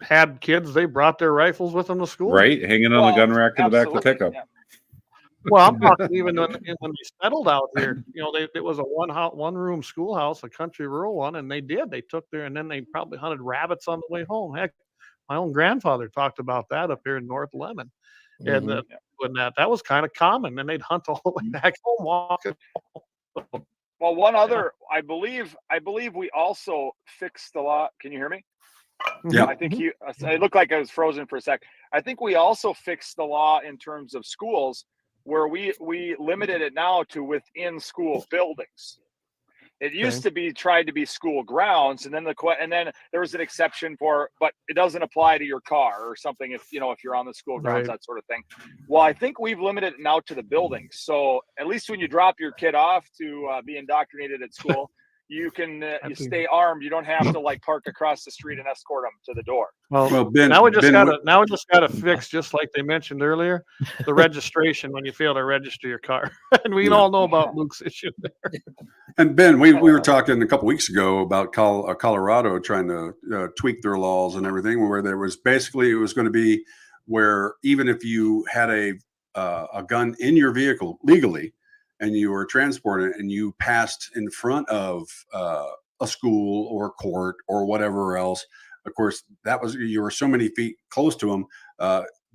had kids, they brought their rifles with them to school. Right, hanging on the gun rack in the back of the pickup. Yeah. Well, I'm talking even when they settled out here, it was a one room schoolhouse, a country rural one, and they took and then they probably hunted rabbits on the way home. Heck, my own grandfather talked about that up here in North Lemon. And when that was kind of common, and they'd hunt all the way back home, walking. Well, one other, I believe we also fixed the law. Can you hear me? Yeah. I think it looked like I was frozen for a sec. I think we also fixed the law in terms of schools where we limited it now to within school buildings. It used to be tried to be school grounds, and then there was an exception but it doesn't apply to your car or something if you're on the school grounds, that sort of thing. Well, I think we've limited it now to the buildings. So at least when you drop your kid off to be indoctrinated at school, you can you stay armed. You don't have to park across the street and escort them to the door. Well, Ben, now we just got to fix, just like they mentioned earlier, the registration when you fail to register your car. And we all know about Luke's issue there. And Ben, we were talking a couple weeks ago about Colorado trying to tweak their laws and everything, where there was basically, it was going to be where even if you had a gun in your vehicle legally and you were transporting it and you passed in front of a school or court or whatever else, of course, you were so many feet close to them.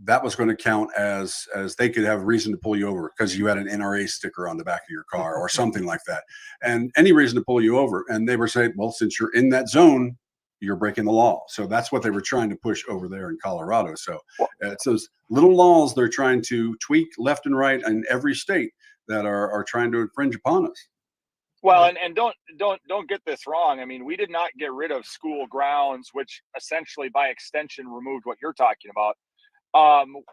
That was going to count as they could have reason to pull you over because you had an NRA sticker on the back of your car or something like that, and any reason to pull you over. And they were saying, well, since you're in that zone, you're breaking the law. So that's what they were trying to push over there in Colorado. So it's those little laws they're trying to tweak left and right in every state that are trying to infringe upon us. Well, and don't get this wrong. I mean, we did not get rid of school grounds, which essentially by extension removed what you're talking about.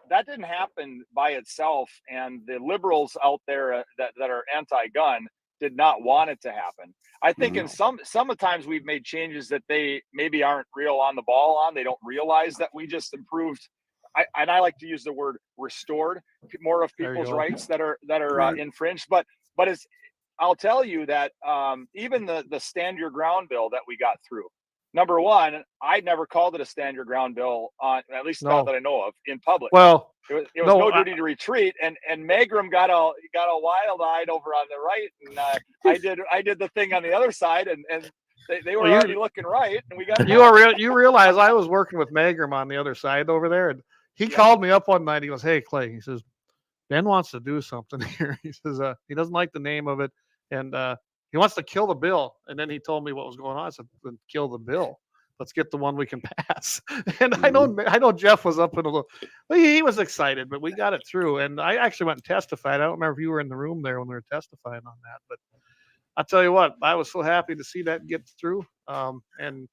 That didn't happen by itself, and the liberals out there that are anti-gun did not want it to happen. I think in some of times we've made changes that they maybe aren't real on the ball on. They don't realize that we just improved. I like to use the word restored more of people's rights that are infringed. But I'll tell you that even the stand your ground bill that we got through. Number one, I never called it a stand your ground bill, at least not that I know of, in public. Well, it was no duty to retreat, and Magrum got a wild-eyed over on the right, and I did the thing on the other side, and they were already looking right, and we got you realize I was working with Magrum on the other side over there, and he called me up one night. He goes, "Hey Clay," he says, "Ben wants to do something here." He says he doesn't like the name of it, and he wants to kill the bill. And then he told me what was going on. I said, "Then kill the bill. Let's get the one we can pass." And I know Jeff was up in a little. He was excited, but we got it through. And I actually went and testified. I don't remember if you were in the room there when we were testifying on that, but I'll tell you what, I was so happy to see that get through. And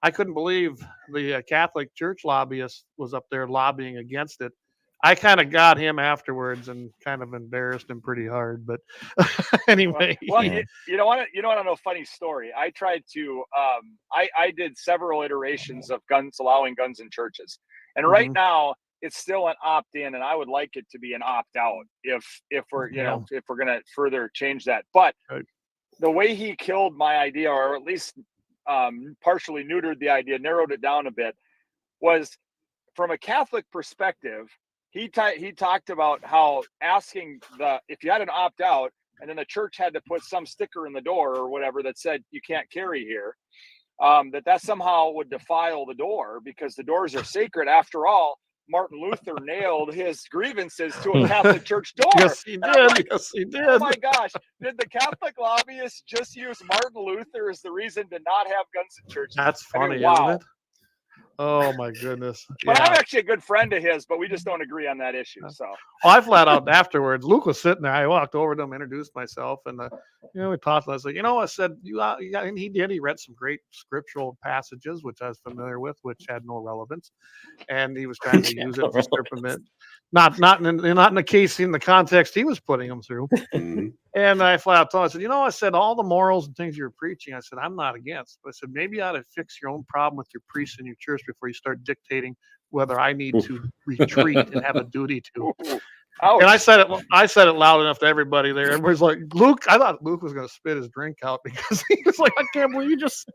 I couldn't believe the Catholic Church lobbyist was up there lobbying against it. I kind of got him afterwards and kind of embarrassed him pretty hard. But anyway, well, you know what? You know what? I know a funny story. I tried to. I did several iterations of allowing guns in churches, and right now it's still an opt-in, and I would like it to be an opt-out if we're if we're gonna further change that. But the way he killed my idea, or at least partially neutered the idea, narrowed it down a bit, was from a Catholic perspective. He talked about how asking if you had an opt out and then the church had to put some sticker in the door or whatever that said you can't carry here, that somehow would defile the door because the doors are sacred. After all, Martin Luther nailed his grievances to a Catholic church door. Yes, he did. Like, yes, he did. Oh my gosh. Did the Catholic lobbyists just use Martin Luther as the reason to not have guns in churches? That's funny, wow. Isn't it? Oh my goodness! But I'm actually a good friend of his, but we just don't agree on that issue. So I flat out afterwards. Luke was sitting there. I walked over to him, introduced myself, and we talked. I said, I said, and he did. He read some great scriptural passages, which I was familiar with, which had no relevance, and he was trying to use it to strip him in. Not in the case, in the context he was putting them through. And I flat out told him, I said, all the morals and things you're preaching, I said, I'm not against. But I said, maybe you ought to fix your own problem with your priests in your church before you start dictating whether I need to retreat and have a duty to. Ouch. And I said it loud enough to everybody there. Everybody's like, Luke, I thought Luke was going to spit his drink out because he was like, I can't believe you just.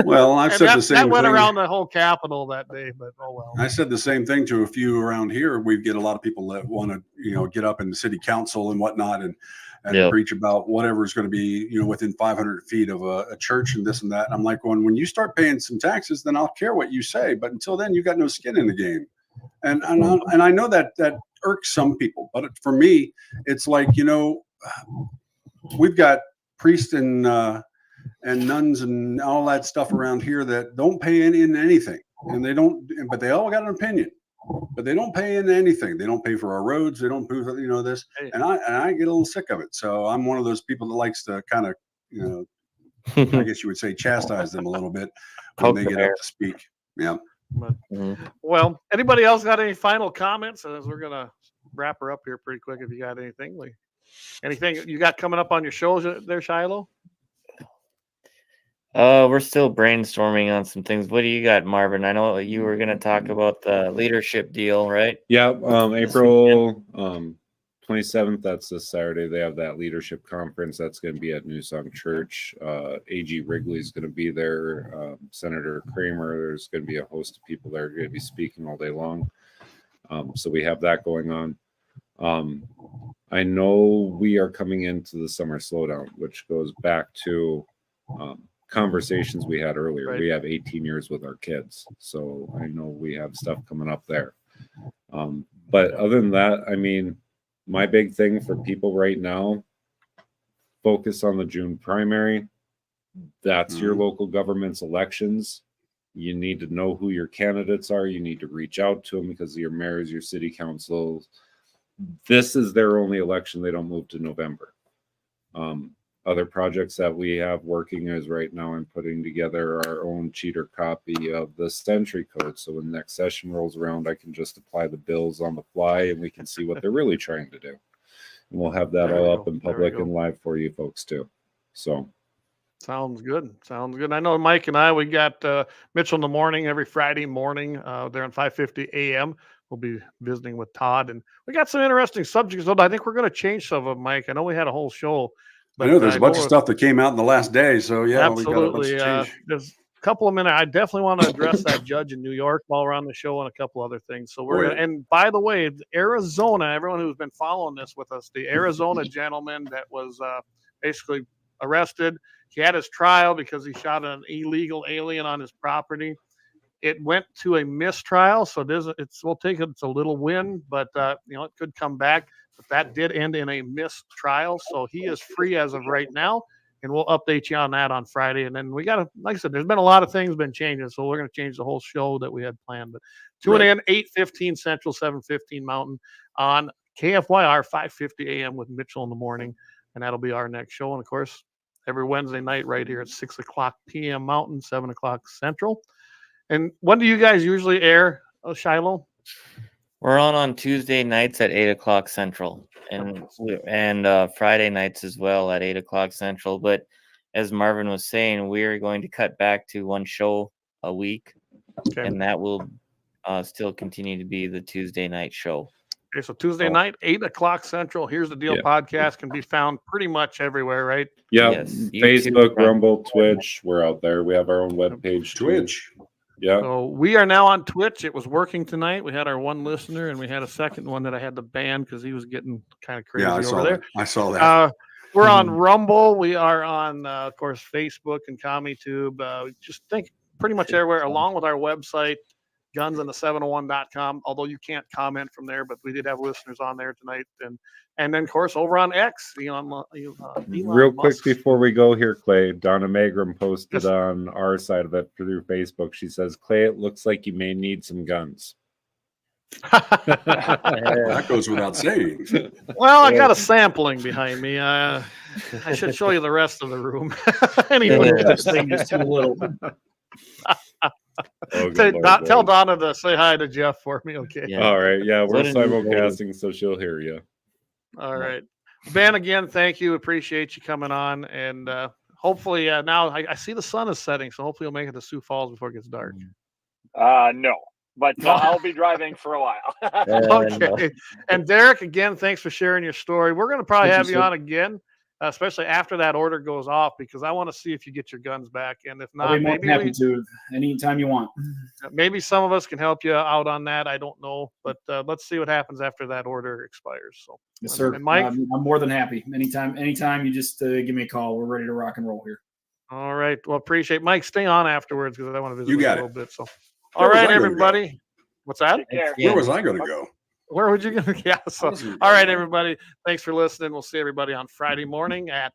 Well, I've said the same thing. That went around the whole Capitol that day, but oh well. I said the same thing to a few around here. We get a lot of people that want to, get up in the city council and whatnot and preach about whatever is going to be, within 500 feet of a church and this and that. And I'm like, when you start paying some taxes, then I'll care what you say. But until then, you got no skin in the game. And I know that irks some people, but for me, it's like, we've got priests and nuns and all that stuff around here that don't pay in anything, and but they all got an opinion, but they don't pay in anything. They don't pay for our roads. They don't pay for, this, and I get a little sick of it. So I'm one of those people that likes to kind of, I guess you would say chastise them a little bit when they get up to speak. Yeah. But, well, anybody else got any final comments? As we're gonna wrap her up here pretty quick. If you got anything you got coming up on your shows there, Shilo? We're still brainstorming on some things. What do you got, Marvin? I know you were gonna talk about the leadership deal, right? Yeah, April 27th. That's this Saturday. They have that leadership conference. That's going to be at New Song Church. AG Wrigley's going to be there. Senator Kramer. There's going to be a host of people that are going to be speaking all day long. So we have that going on. I know we are coming into the summer slowdown, which goes back to conversations we had earlier. Right. We have 18 years with our kids, so I know we have stuff coming up there. But other than that, I mean, my big thing for people right now, focus on the June primary. That's your local government's elections. You need to know who your candidates are. You need to reach out to them because your mayors, your city councils. This is their only election. They don't move to November. Other projects that we have working is right now I'm putting together our own cheater copy of the Century Code. So when next session rolls around, I can just apply the bills on the fly and we can see what they're really trying to do. And we'll have that all up in public and live for you folks too. So. Sounds good. I know Mike and I, we got Mitchell in the morning every Friday morning there on 5:50 a.m. We'll be visiting with Todd, and we got some interesting subjects. But I think we're going to change some of them, Mike. I know we had a whole show. But I know there's a bunch of stuff that came out in the last day. So yeah, absolutely. We got a bunch of change. There's a couple of minutes. I definitely want to address that judge in New York while we're on the show and a couple other things. So we're gonna, and by the way, Arizona, everyone who's been following this with us, the Arizona gentleman that was basically arrested. He had his trial because he shot an illegal alien on his property. It went to a mistrial, so we'll take it. It's a little win, but it could come back. But that did end in a mistrial, so he is free as of right now, and we'll update you on that on Friday. And then we got to, like I said, there's been a lot of things been changing, so we're going to change the whole show that we had planned. But tune in 8:15 Central, 7:15 Mountain on KFYR 5:50 a.m. with Mitchell in the morning, and that'll be our next show. And of course, every Wednesday night right here at 6 o'clock p.m. Mountain, 7 o'clock Central. And when do you guys usually air, Shilo? We're on Tuesday nights at 8 o'clock Central, and Friday nights as well at 8 o'clock Central. But as Marvin was saying, we are going to cut back to one show a week, and that will still continue to be the Tuesday night show. Okay, so Tuesday night, 8 o'clock Central. Here's the Deal podcast can be found pretty much everywhere, right? Yeah, Yes, Facebook, YouTube, Rumble, Twitch. We're out there. We have our own webpage. Twitch. Yeah. So we are now on Twitch. It was working tonight. We had our one listener, and we had a second one that I had to ban because he was getting kind of crazy over there. I saw that. We're on Rumble. We are on, of course, Facebook and CommyTube. Just think pretty much everywhere, along with our website, gunsandthe701.com. Although you can't comment from there, but we did have listeners on there tonight. And then, of course, over on X. Elon Real quick Musk. before we go here, Clay, Donna Magram posted on our side of it through Facebook. She says, Clay, it looks like you may need some guns. That goes without saying. Well, I got a sampling behind me. I should show you the rest of the room. Anyway, This thing is too little. Tell Donna to say hi to Jeff for me, okay? Yeah. All right. Yeah, we're What a new simulcasting, so she'll hear you. All right. Ben, again, thank you. Appreciate you coming on. And hopefully now I see the sun is setting, so hopefully you'll make it to Sioux Falls before it gets dark. No, but I'll be driving for a while. Okay. And Derek, again, thanks for sharing your story. We're going to probably have you on again, especially after that order goes off, because I want to see if you get your guns back. And if I'll not, be more than happy to anytime you want. maybe some of us can help you out on that. I don't know, but let's see what happens after that order expires. So, Yes, sir. And Mike, I'm more than happy. Anytime you just give me a call. We're ready to rock and roll here. all right. Well, appreciate Mike. Stay on afterwards because I want to visit You with got a it. little bit. So, Where all was right, I gonna everybody. What's that? Take care. Where was I going to go? Where would you go? Yeah. So, all right, everybody. Thanks for listening. We'll see everybody on Friday morning at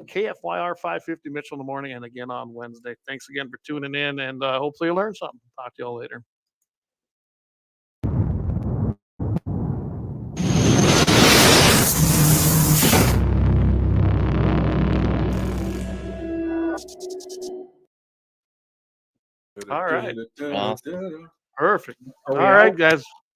KFYR 550 Mitchell in the morning, and again on Wednesday. Thanks again for tuning in, and hopefully you learned something. Talk to y'all later. All right. Awesome. Perfect. Are All we right, out? guys.